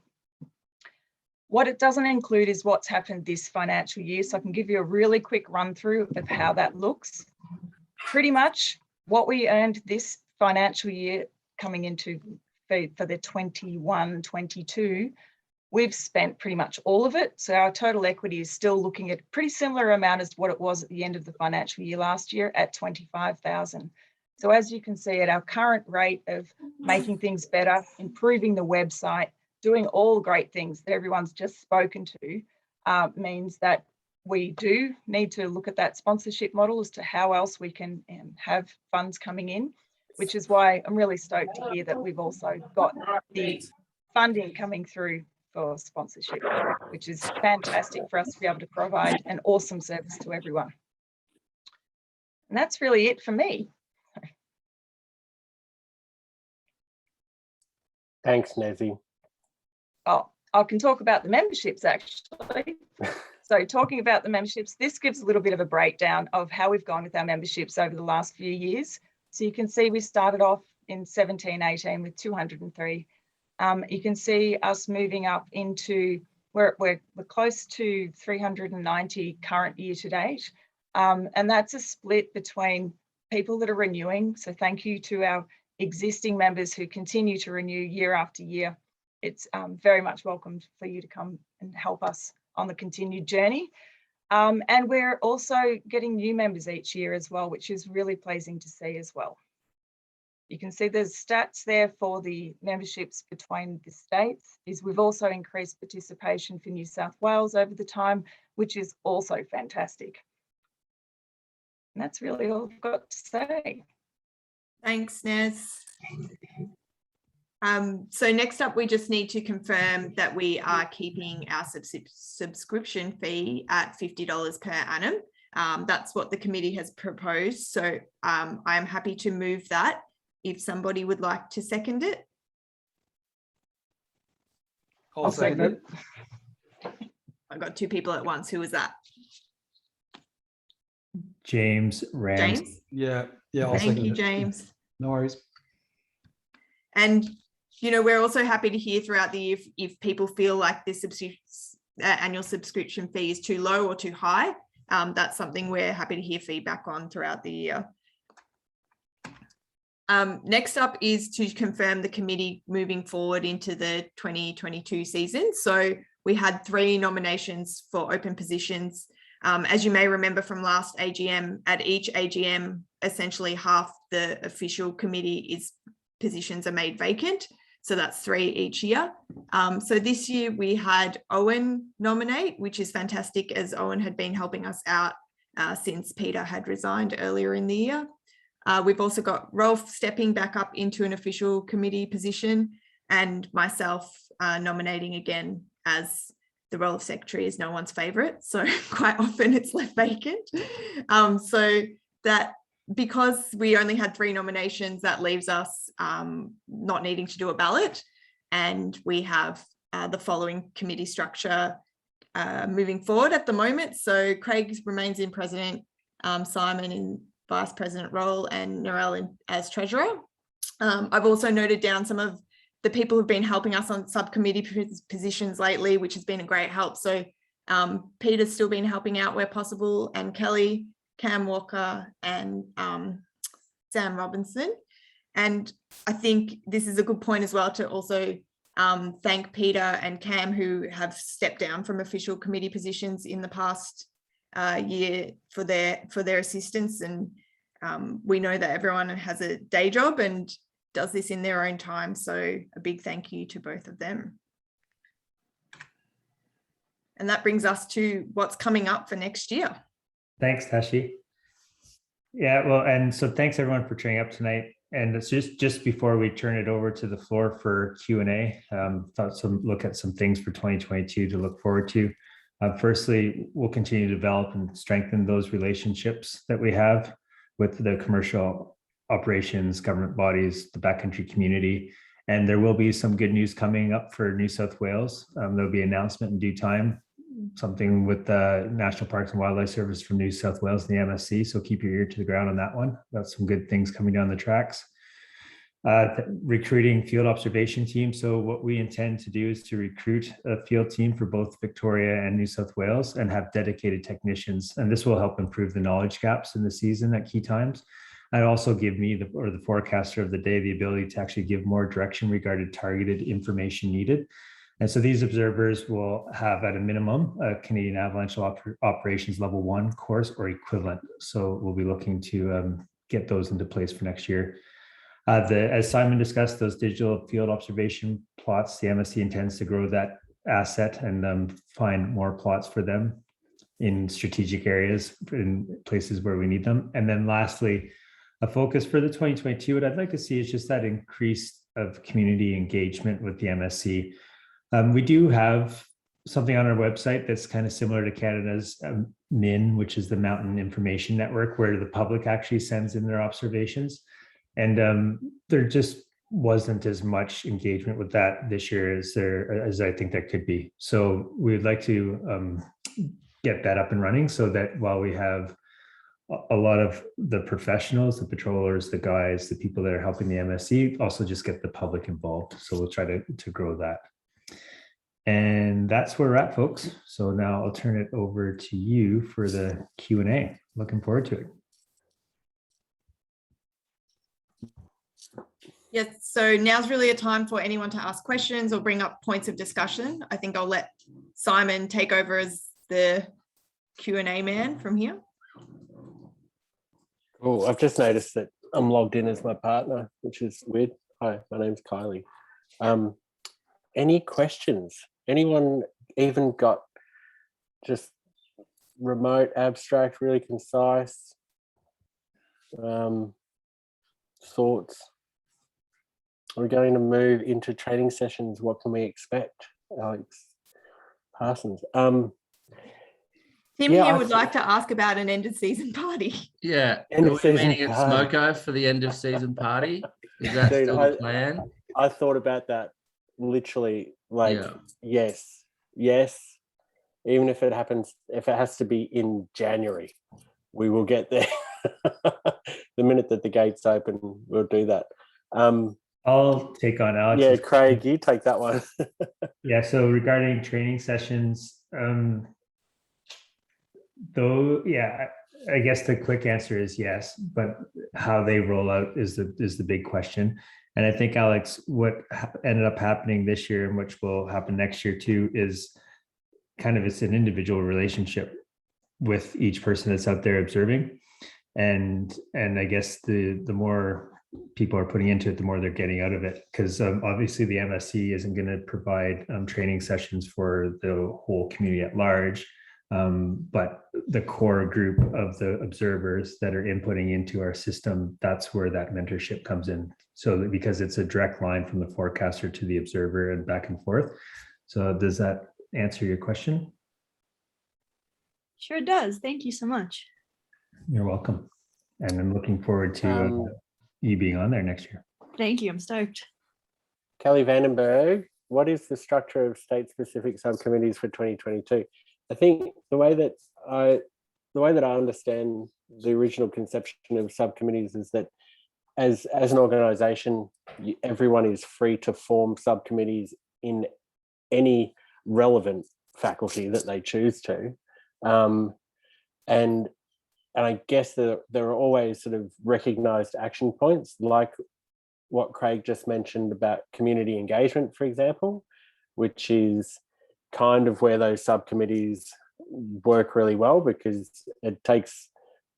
What it doesn't include is what's happened this financial year. So I can give you a really quick run through of how that looks. Pretty much what we earned this financial year coming into for the 21-22 We've spent pretty much all of it. So our total equity is still looking at a pretty similar amount as what it was at the end of the financial year last year at 25,000. So as you can see, at our current rate of making things better, improving the website, doing all great things that everyone's just spoken to, means that we do need to look at that sponsorship model as to how else we can have funds coming in, which is why I'm really stoked to hear that we've also got the funding coming through for sponsorship, which is fantastic for us to be able to provide an awesome service to everyone. And that's really it for me.
Thanks, Nezzy.
Oh, I can talk about the memberships actually. So talking about the memberships, this gives a little bit of a breakdown of how we've gone with our memberships over the last few years. So you can see we started off in 17-18 with 203. You can see us moving up into, we're close to 390 current year to date. And that's a split between people that are renewing. So thank you to our existing members who continue to renew year after year. It's very much welcomed for you to come and help us on the continued journey. And we're also getting new members each year as well, which is really pleasing to see as well. You can see there's stats there for the memberships between the states. We've also increased participation for New South Wales over the time, which is also fantastic. And that's really all I've got to say.
Thanks, Nez. So next up, we just need to confirm that we are keeping our subscription fee at $50 per annum. That's what the committee has proposed. So I'm happy to move that if somebody would like to second it.
I'll second it.
I got two people at once. Who was that?
James Rams.
James?
Yeah, I'll
Thank
second
you,
it.
James.
No worries.
And, you know, we're also happy to hear throughout the year if people feel like this annual subscription fee is too low or too high. That's something we're happy to hear feedback on throughout the year. Next up is to confirm the committee moving forward into the 2022 season. So we had 3 nominations for open positions. As you may remember from last AGM, at each AGM, essentially half the official committee positions are made vacant. So that's 3 each year. So this year we had Owen nominate, which is fantastic as Owen had been helping us out since Peter had resigned earlier in the year. We've also got Rolf stepping back up into an official committee position and myself nominating again, as the role of secretary is no one's favourite. So quite often it's left vacant. So that because we only had 3 nominations, that leaves us not needing to do a ballot. And we have the following committee structure moving forward at the moment. So Craig remains in president, Simon in vice president role, and Narelle as treasurer. I've also noted down some of the people who've been helping us on subcommittee positions lately, which has been a great help. So Peter's still been helping out where possible, and Kelly, Cam Walker, and Sam Robinson. And I think this is a good point as well to also thank Peter and Cam, who have stepped down from official committee positions in the past year for their assistance. And we know that everyone has a day job and does this in their own time. So a big thank you to both of them. And that brings us to what's coming up for next year.
Thanks, Tashi. Yeah, well, and so thanks everyone for turning up tonight. And it's just before we turn it over to the floor for Q&A, thought look at some things for 2022 to look forward to. Firstly, we'll continue to develop and strengthen those relationships that we have with the commercial operations, government bodies, the backcountry community. And there will be some good news coming up for New South Wales. There'll be an announcement in due time, something with the National Parks and Wildlife Service from New South Wales and the MSC. So keep your ear to the ground on that one. Got some good things coming down the tracks. Recruiting field observation team. So what we intend to do is to recruit a field team for both Victoria and New South Wales and have dedicated technicians. And this will help improve the knowledge gaps in the season at key times. And also give me, the forecaster of the day, the ability to actually give more direction regarding targeted information needed. And so these observers will have at a minimum a Canadian Avalanche Operations Level 1 course or equivalent. So we'll be looking to get those into place for next year. As Simon discussed, those digital field observation plots, the MSC intends to grow that asset and find more plots for them in strategic areas, in places where we need them. And then lastly, a focus for the 2022, what I'd like to see is just that increase of community engagement with the MSC. We do have something on our website that's kind of similar to Canada's MIN, which is the Mountain Information Network, where the public actually sends in their observations. And there just wasn't as much engagement with that this year as I think there could be. So we'd like to get that up and running so that while we have a lot of the professionals, the patrollers, the guides, the people that are helping the MSC, also just get the public involved. So we'll try to grow that. And that's where we're at, folks. So now I'll turn it over to you for the Q&A. Looking forward to it.
Yes, so now's really a time for anyone to ask questions or bring up points of discussion. I think I'll let Simon take over as the Q&A man from here.
Cool. I've just noticed that I'm logged in as my partner, which is weird. Hi, my name's Kylie. Any questions? Anyone even got just remote, abstract, really concise thoughts? Are we going to move into training sessions? What can we expect, Alex Parsons?
Tim
Yeah,
here would like to ask about an end of season party.
Yeah,
End
are
of
we
season
meeting at
party.
Smoko for the end of season party? Is that
Dude,
still the plan?
I thought about that literally, like,
Yeah.
yes. Even if it happens, if it has to be in January, we will get there. The minute that the gates open, we'll do that.
I'll take on Alex.
Yeah, Craig, you take that one.
Yeah, so regarding training sessions, though, yeah, I guess the quick answer is yes, but how they roll out is the big question. And I think, Alex, what ended up happening this year and which will happen next year too is kind of it's an individual relationship with each person that's out there observing. And I guess the more people are putting into it, the more they're getting out of it. Because obviously the MSC isn't going to provide training sessions for the whole community at large. But the core group of the observers that are inputting into our system, that's where that mentorship comes in. So that because it's a direct line from the forecaster to the observer and back and forth. So does that answer your question?
Sure does. Thank you so much.
You're welcome. And I'm looking forward to you being on there next year.
Thank you. I'm stoked.
Kelly Vandenberg, what is the structure of state-specific subcommittees for 2022? I think the way that I understand the original conception of subcommittees is that as an organisation, everyone is free to form subcommittees in any relevant faculty that they choose to, and I guess there are always sort of recognised action points, like what Craig just mentioned about community engagement, for example, which is kind of where those subcommittees work really well, because it takes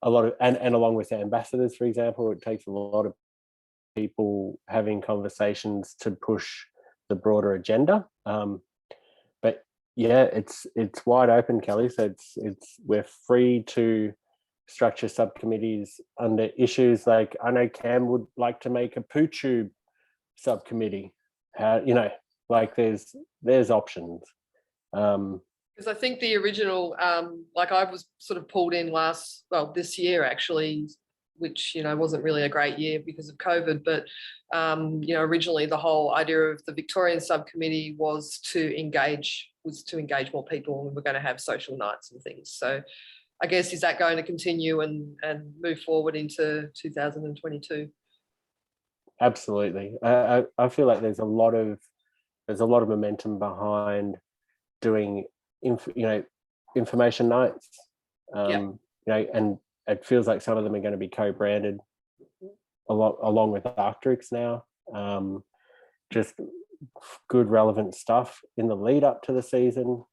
a lot of, and along with ambassadors, for example, it takes a lot of people having conversations to push the broader agenda. But yeah, it's wide open, Kelly. So we're free to structure subcommittees under issues. Like, I know Cam would like to make a poo tube subcommittee. Like there's options.
Because I think the original, like I was sort of pulled in this year actually, which, wasn't really a great year because of COVID, but, originally the whole idea of the Victorian subcommittee was to engage more people, and we were going to have social nights and things. So I guess, is that going to continue and move forward into 2022?
Absolutely. I feel like there's a lot of momentum behind doing information nights, and it feels like some of them are going to be co-branded along with Arcturix now. Just good relevant stuff in the lead up to the season,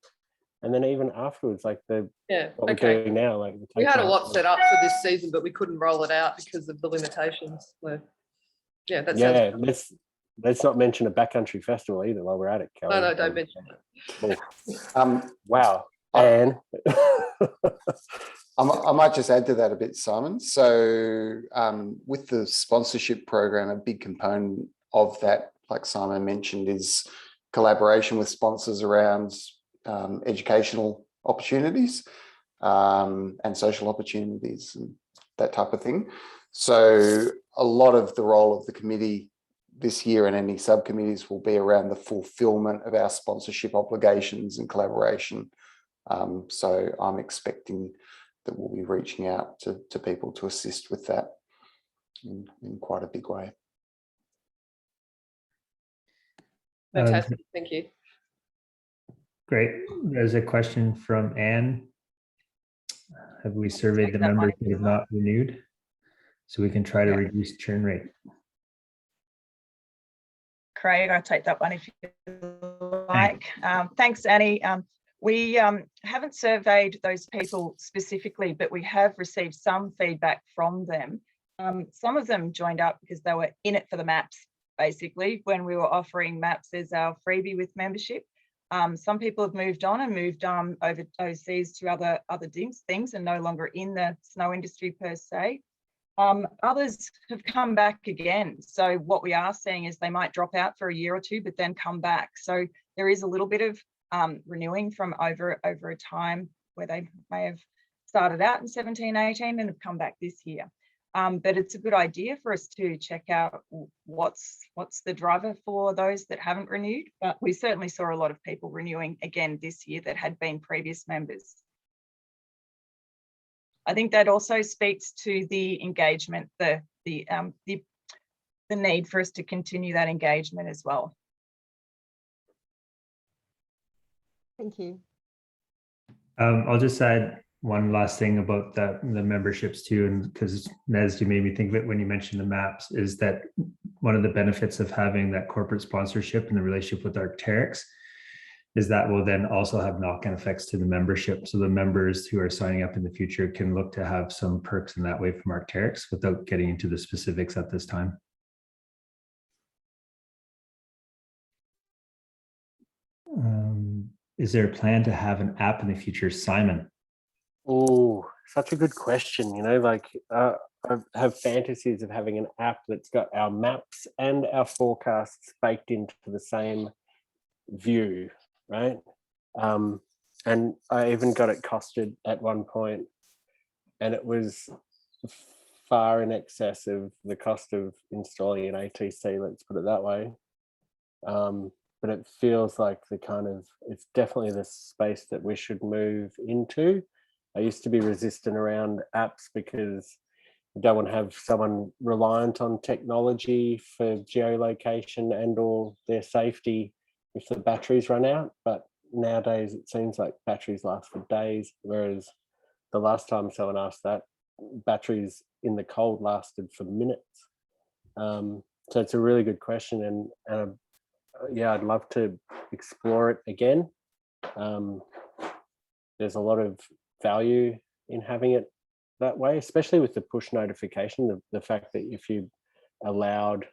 and then even afterwards, like what we're doing now. Like
we had a lot set up for this season, but we couldn't roll it out because of the limitations. Yeah, that sounds.
Let's not mention a backcountry festival either while we're at it, Kelly.
No, don't mention it.
Wow. And
I might just add to that a bit, Simon. So with the sponsorship program, a big component of that, like Simon mentioned, is collaboration with sponsors around educational opportunities and social opportunities and that type of thing. So a lot of the role of the committee this year and any subcommittees will be around the fulfillment of our sponsorship obligations and collaboration. So I'm expecting that we'll be reaching out to people to assist with that in quite a big way.
Fantastic, thank you.
Great. There's a question from Anne. Have we surveyed the members that have not renewed? So we can try to reduce churn rate.
Craig, I'll take that one if you like. Thanks, Annie. We haven't surveyed those people specifically, but we have received some feedback from them. Some of them joined up because they were in it for the maps, basically, when we were offering maps as our freebie with membership. Some people have moved on and moved over overseas to other things and no longer in the snow industry per se. Others have come back again. So what we are seeing is they might drop out for a year or two, but then come back. So there is a little bit of renewing from over a time where they may have started out in 17, 18 and have come back this year. But it's a good idea for us to check out what's the driver for those that haven't renewed. But we certainly saw a lot of people renewing again this year that had been previous members. I think that also speaks to the engagement, the need for us to continue that engagement as well.
Thank you.
I'll just add one last thing about the memberships too, and because Nez, you made me think of it when you mentioned the maps, is that one of the benefits of having that corporate sponsorship and the relationship with Arc'teryx is that will then also have knock-on effects to the membership. So the members who are signing up in the future can look to have some perks in that way from Arc'teryx without getting into the specifics at this time. Is there a plan to have an app in the future, Simon?
Oh, such a good question. You know, like I have fantasies of having an app that's got our maps and our forecasts baked into the same view, right? And I even got it costed at one point, and it was far in excess of the cost of installing an ATC, let's put it that way. But it feels like it's definitely the space that we should move into. I used to be resistant around apps because I don't want to have someone reliant on technology for geolocation and or their safety if the batteries run out. But nowadays it seems like batteries last for days, whereas the last time someone asked that, batteries in the cold lasted for minutes. So it's a really good question, and yeah, I'd love to explore it again. There's a lot of value in having it that way, especially with the push notification, the fact that if you allowed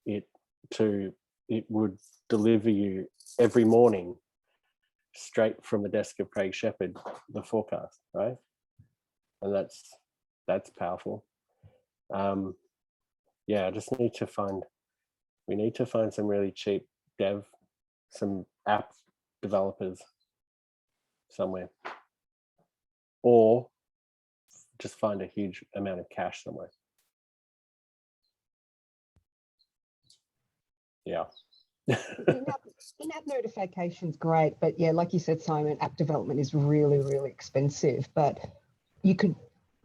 it to, it would deliver you every morning straight from the desk of Craig Shepherd, the forecast, right? And that's powerful. Yeah, I just need to find, we need to find some really cheap some app developers somewhere, or just find a huge amount of cash somewhere. Yeah.
In-app notifications, great, but yeah, like you said, Simon, app development is really, really expensive, but you could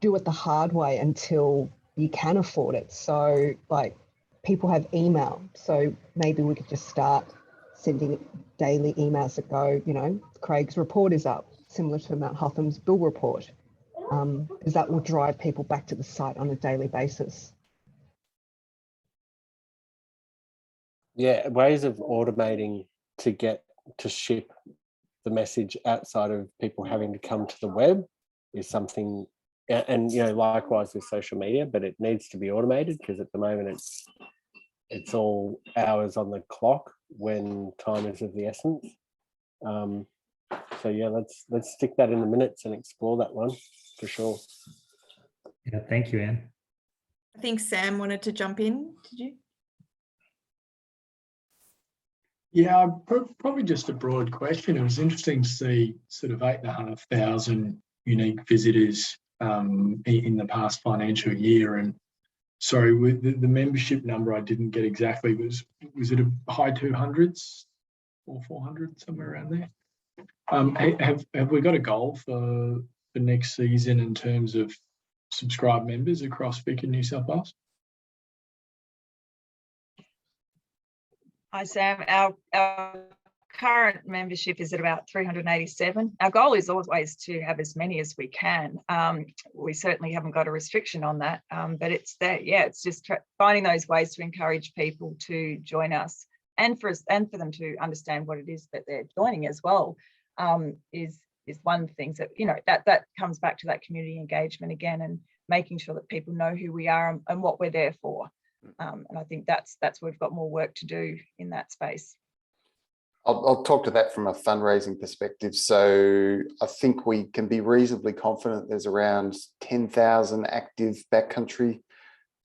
do it the hard way until you can afford it. So like people have email, so maybe we could just start sending daily emails that go, you know, Craig's report is up, similar to Mount Hotham's bill report, because that will drive people back to the site on a daily basis.
Yeah, ways of automating to get to ship the message outside of people having to come to the web is something, and you know, likewise with social media, but it needs to be automated because at the moment it's all hours on the clock when time is of the essence. So yeah, let's stick that in the minutes and explore that one for sure.
Yeah, thank you, Anne.
I think Sam wanted to jump in. Did you?
Yeah, probably just a broad question. It was interesting to see sort of 8,500 unique visitors in the past financial year. And sorry, with the membership number, I didn't get exactly. Was it a high 200s or 400, somewhere around there? Have we got a goal for next season in terms of subscribed members across Vic and New South Wales?
Hi, Sam. Our current membership is at about 387. Our goal is always to have as many as we can. We certainly haven't got a restriction on that, but it's that, yeah, it's just finding those ways to encourage people to join us, and for them to understand what it is that they're joining as well, is one of the things that, you know, that comes back to that community engagement again, and making sure that people know who we are and what we're there for. And I think that's where we've got more work to do in that space.
I'll talk to that from a fundraising perspective. So I think we can be reasonably confident there's around 10,000 active backcountry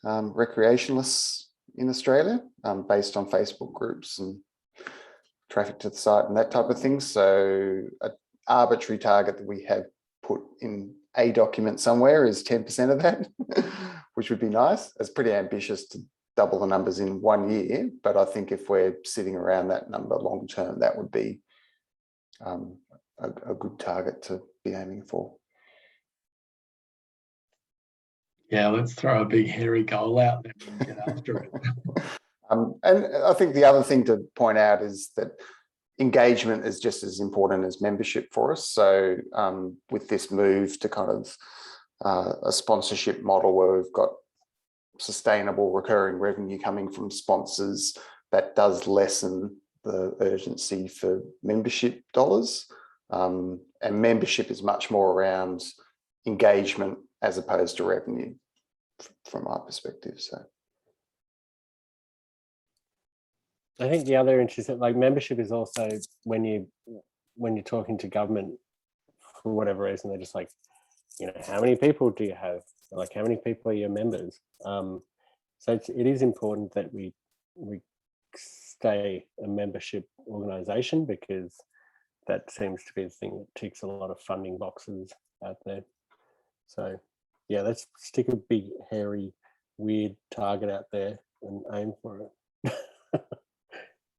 recreationalists in Australia, based on Facebook groups and traffic to the site and that type of thing. So an arbitrary target that we have put in a document somewhere is 10% of that, which would be nice. It's pretty ambitious to double the numbers in 1 year, but I think if we're sitting around that number long term, that would be a good target to be aiming for.
Yeah, let's throw a big hairy goal out there and get after it.
And I think the other thing to point out is that engagement is just as important as membership for us. So with this move to kind of a sponsorship model where we've got sustainable recurring revenue coming from sponsors, that does lessen the urgency for membership dollars. And membership is much more around engagement as opposed to revenue from my perspective. So
I think the other interesting, like membership is also when you're talking to government for whatever reason, they're just like, you know, how many people do you have? Like, how many people are your members? So it is important that we stay a membership organisation, because that seems to be the thing that ticks a lot of funding boxes out there. So yeah, let's stick a big, hairy, weird target out there and aim for it.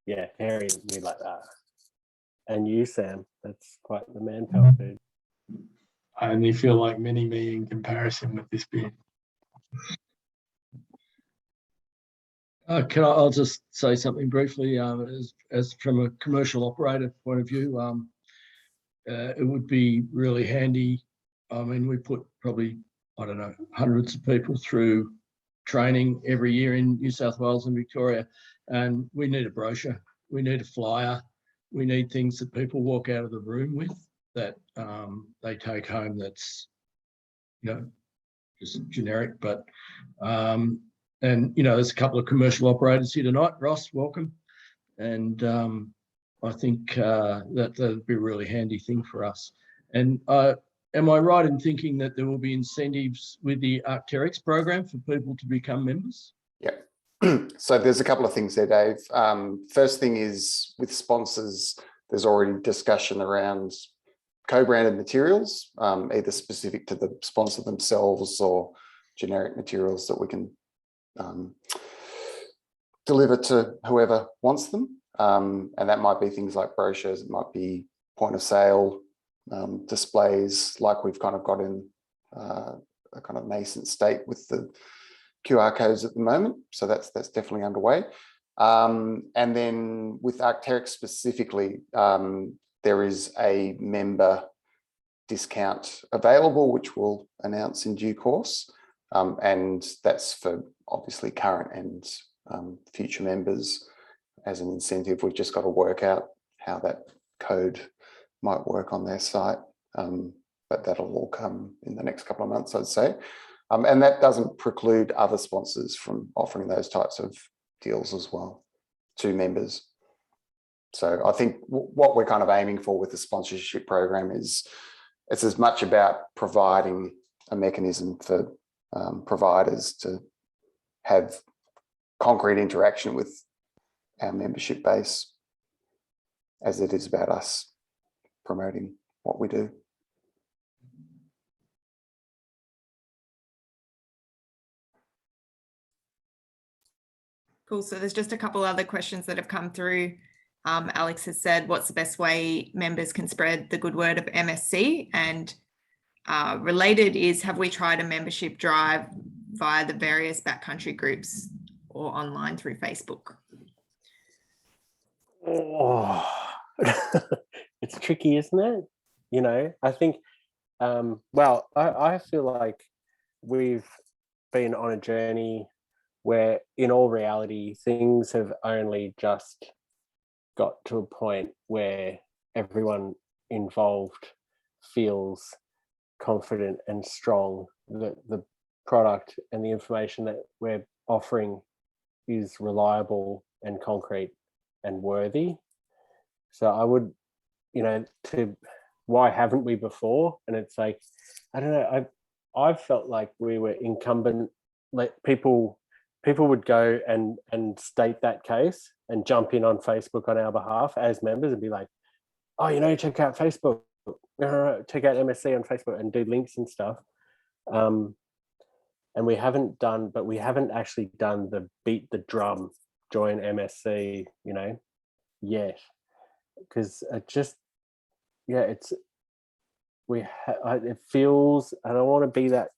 Yeah, hairy and weird like that. And you, Sam, that's quite the manpower, dude.
I only feel like mini-me in comparison with this beard. I'll just say something briefly. As from a commercial operator point of view, it would be really handy. I mean, we put probably, I don't know, hundreds of people through training every year in New South Wales and Victoria, and we need a brochure, we need a flyer, we need things that people walk out of the room with, that they take home, that's, you know, just generic. But and you know, there's a couple of commercial operators here tonight. Ross, welcome. And I think that'd be a really handy thing for us. And am I right in thinking that there will be incentives with the Arc'teryx program for people to become members?
Yeah. So there's a couple of things there, Dave. First thing is, with sponsors, there's already discussion around co-branded materials, either specific to the sponsor themselves or generic materials that we can deliver to whoever wants them. And that might be things like brochures, it might be point of sale displays, like we've kind of got in a kind of nascent state with the QR codes at the moment. So that's definitely underway. And then with Arc'teryx specifically, there is a member discount available, which we'll announce in due course. And that's for obviously current and future members. as an incentive. We've just got to work out how that code might work on their site. But that'll all come in the next couple of months, I'd say. And that doesn't preclude other sponsors from offering those types of deals as well to members. So I think what we're kind of aiming for with the sponsorship program is it's as much about providing a mechanism for providers to have concrete interaction with our membership base as it is about us promoting what we do.
Cool. So there's just a couple other questions that have come through. Alex has said, what's the best way members can spread the good word of MSC? And related is, have we tried a membership drive via the various backcountry groups or online through Facebook?
Oh, it's tricky, isn't it? You know, I think, well, I feel like we've been on a journey where in all reality, things have only just got to a point where everyone involved feels confident and strong that the product and the information that we're offering is reliable and concrete and worthy. So I would, you know, why haven't we before? And it's like, I don't know, I've felt like we were incumbent, like people would go and state that case and jump in on Facebook on our behalf as members and be like, oh, you know, check out Facebook, check out MSC on Facebook and do links and stuff. And we haven't actually done the beat the drum, join MSC, you know, yet. Because it just, yeah, it feels, I don't want to be that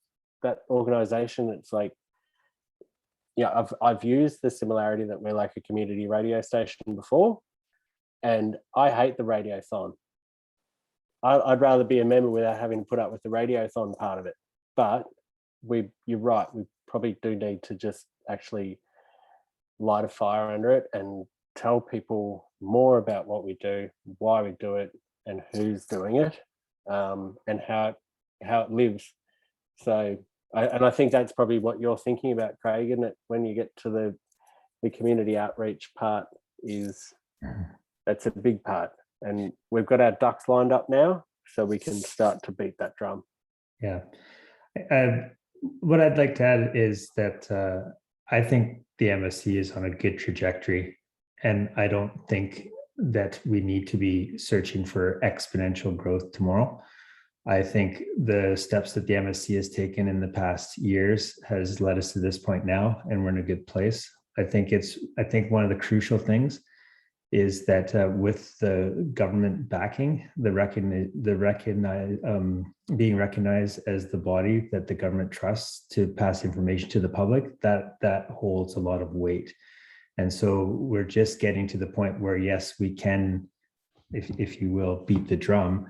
organization that's like, yeah, I've used the similarity that we're like a community radio station before, and I hate the radiothon. I'd rather be a member without having to put up with the radiothon part of it. But you're right, we probably do need to just actually light a fire under it and tell people more about what we do, why we do it, and who's doing it, and how it lives. So. I think that's probably what you're thinking about, Craig, isn't it? When you get to the community outreach part, that's a big part. And we've got our ducks lined up now, so we can start to beat that drum.
Yeah. What I'd like to add is that I think the MSC is on a good trajectory, and I don't think that we need to be searching for exponential growth tomorrow. I think the steps that the MSC has taken in the past years has led us to this point now, and we're in a good place. I think one of the crucial things is that with the government backing, being recognized as the body that the government trusts to pass information to the public, that holds a lot of weight. And so we're just getting to the point where, yes, we can, if you will, beat the drum,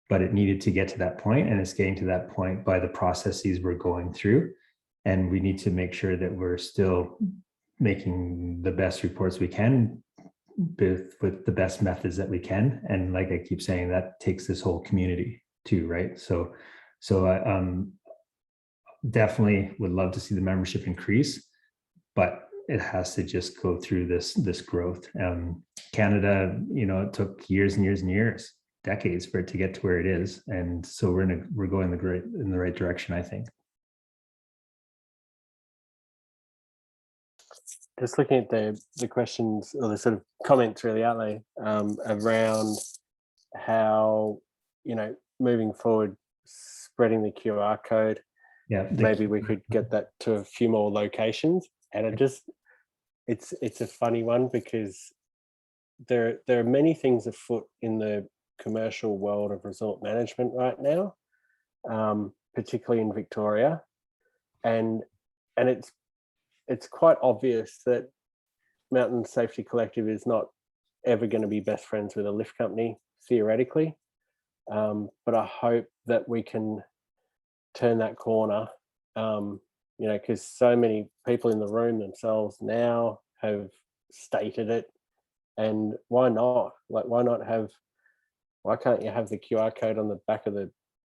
but it needed to get to that point, and it's getting to that point by the processes we're going through. And we need to make sure that we're still making the best reports we can with the best methods that we can. And like I keep saying, that takes this whole community too, right? So I definitely would love to see the membership increase, but it has to just go through this growth. Canada, you know, it took years and years and years, decades for it to get to where it is, and so we're going in the right direction, I think.
Just looking at the questions or the sort of comments really, aren't they, around how, you know, moving forward, spreading the QR code.
Yeah,
maybe we could get that to a few more locations. And it's a funny one, because there are many things afoot in the commercial world of resort management right now, particularly in Victoria, and it's quite obvious that Mountain Safety Collective is not ever going to be best friends with a lift company, theoretically, but I hope that we can turn that corner, you know, because so many people in the room themselves now have stated it. And why not? Like, why can't you have the QR code on the back of the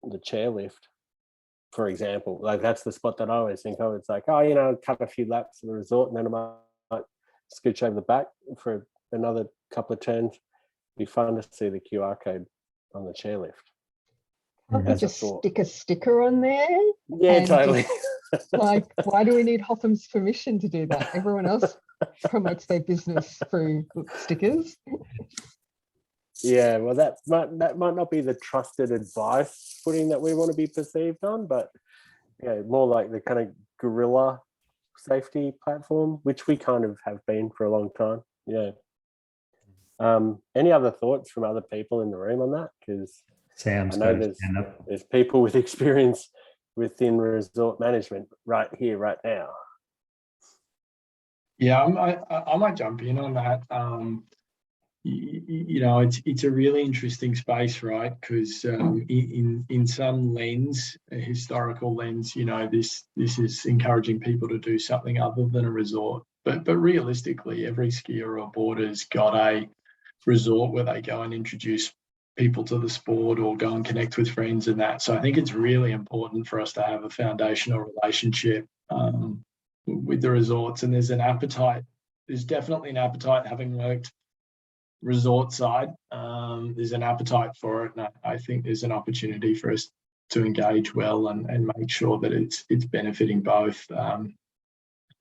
chairlift, for example? Like, that's the spot that I always think of. It's like, oh, you know, cut a few laps of the resort and then I might scooch over the back for another couple of turns. It'd be fun to see the QR code on the chairlift.
Can't we
As a
just
thought.
stick a sticker on there?
Yeah,
and
totally.
Like, why do we need Hotham's permission to do that? Everyone else promotes their business through stickers.
Yeah, well, that might not be the trusted advice footing that we want to be perceived on, but yeah, more like the kind of guerrilla safety platform, which we kind of have been for a long time. Yeah. Any other thoughts from other people in the room on that? Because
Sam's
I know
got his hand up.
there's people with experience within resort management right here, right now.
Yeah, I might jump in on that. You know, it's a really interesting space, right? Because in some lens, a historical lens, you know, this is encouraging people to do something other than a resort. But realistically, every skier or boarder's got a resort where they go and introduce people to the sport or go and connect with friends and that. So I think it's really important for us to have a foundational relationship with the resorts, and there's an appetite. There's definitely an appetite, having worked resort side. There's an appetite for it, and I think there's an opportunity for us to engage well and make sure that it's benefiting both.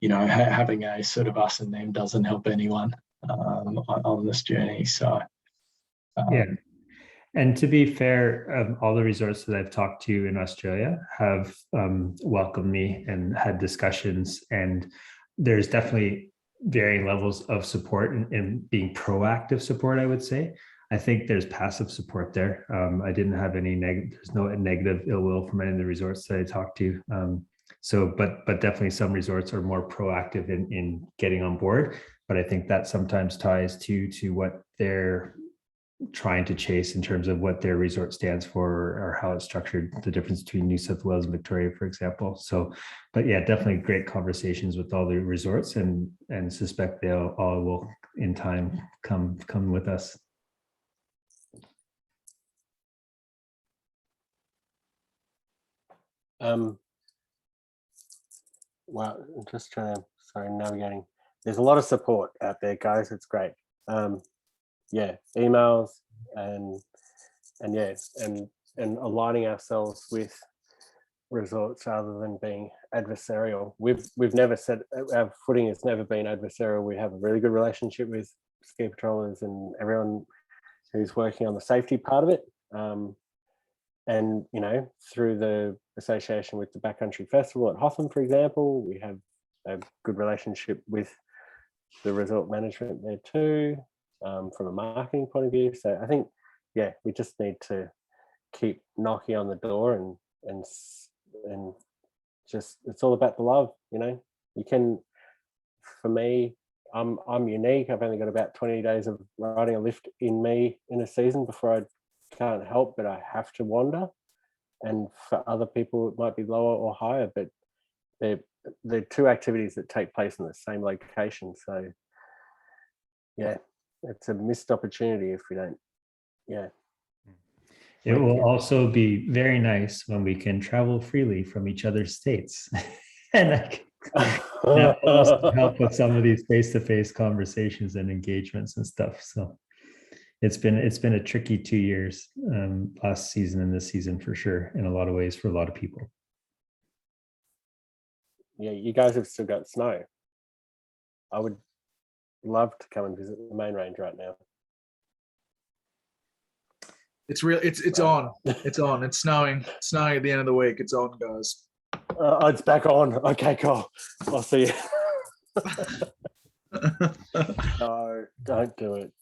You know, having a sort of us and them doesn't help anyone on this journey. So
yeah. And to be fair, all the resorts that I've talked to in Australia have welcomed me and had discussions, and there's definitely varying levels of support and being proactive support, I would say. I think there's passive support there. I didn't have any there's no negative ill will from any of the resorts that I talked to. But definitely some resorts are more proactive in getting on board. But I think that sometimes ties to what they're trying to chase in terms of what their resort stands for or how it's structured, the difference between New South Wales and Victoria, for example. So, but yeah, definitely great conversations with all the resorts, and suspect they all will in time come with us.
Well, I'm just navigating. There's a lot of support out there, guys. It's great. Yeah, emails and aligning ourselves with resorts rather than being adversarial. We've never said our footing has never been adversarial. We have a really good relationship with ski patrollers and everyone who's working on the safety part of it. And you know, through the association with the Backcountry Festival at Hotham, for example, we have a good relationship with the resort management there too. From a marketing point of view. So I think, yeah, we just need to keep knocking on the door and just, it's all about the love, you know. You can, for me, I'm unique. I've only got about 20 days of riding a lift in me in a season before I can't help but I have to wander. And for other people, it might be lower or higher, but they're two activities that take place in the same location. So yeah, it's a missed opportunity if we don't. Yeah.
It will also be very nice when we can travel freely from each other's states. And that will also help with some of these face-to-face conversations and engagements and stuff. So it's been a tricky 2 years, last season and this season for sure, in a lot of ways for a lot of people.
Yeah, you guys have still got snow. I would love to come and visit the main range right now.
It's real. It's on. It's on. It's snowing. It's snowing at the end of the week. It's on, guys.
It's back on. Okay, cool. I'll see you. No, don't do it.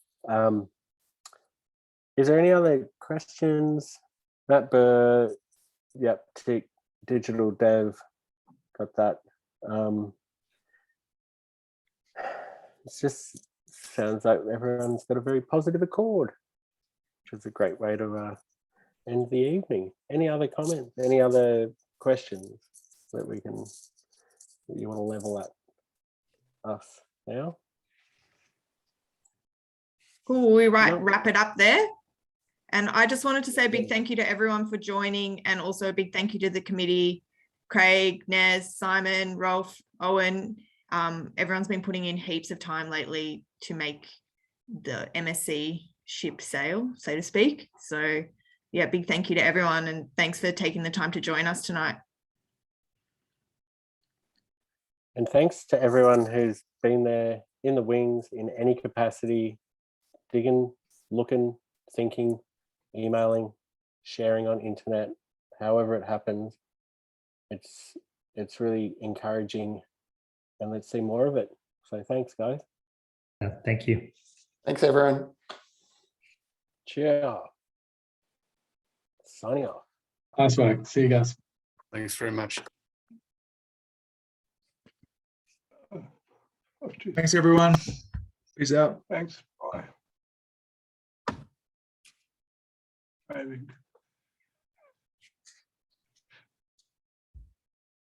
Is there any other questions? Matt Burr, yep, tick, digital dev, got that. It just sounds like everyone's got a very positive accord, which is a great way to end the evening. Any other comments? Any other questions that you want to level at us now?
Cool. We
No.
wrap it up there. And I just wanted to say a big thank you to everyone for joining, and also a big thank you to the committee, Craig, Nez, Simon, Rolf, Owen. Everyone's been putting in heaps of time lately to make the MSC ship sail, so to speak. So yeah, big thank you to everyone, and thanks for taking the time to join us tonight.
And thanks to everyone who's been there in the wings in any capacity, digging, looking, thinking, emailing, sharing on internet, however it happens. It's really encouraging, and let's see more of it. So thanks, guys.
Yeah, thank you.
Thanks, everyone.
Cheers. Signing off.
Nice one. See you guys.
Thanks very much.
Thanks, everyone. Peace out.
Thanks. Bye. Maybe.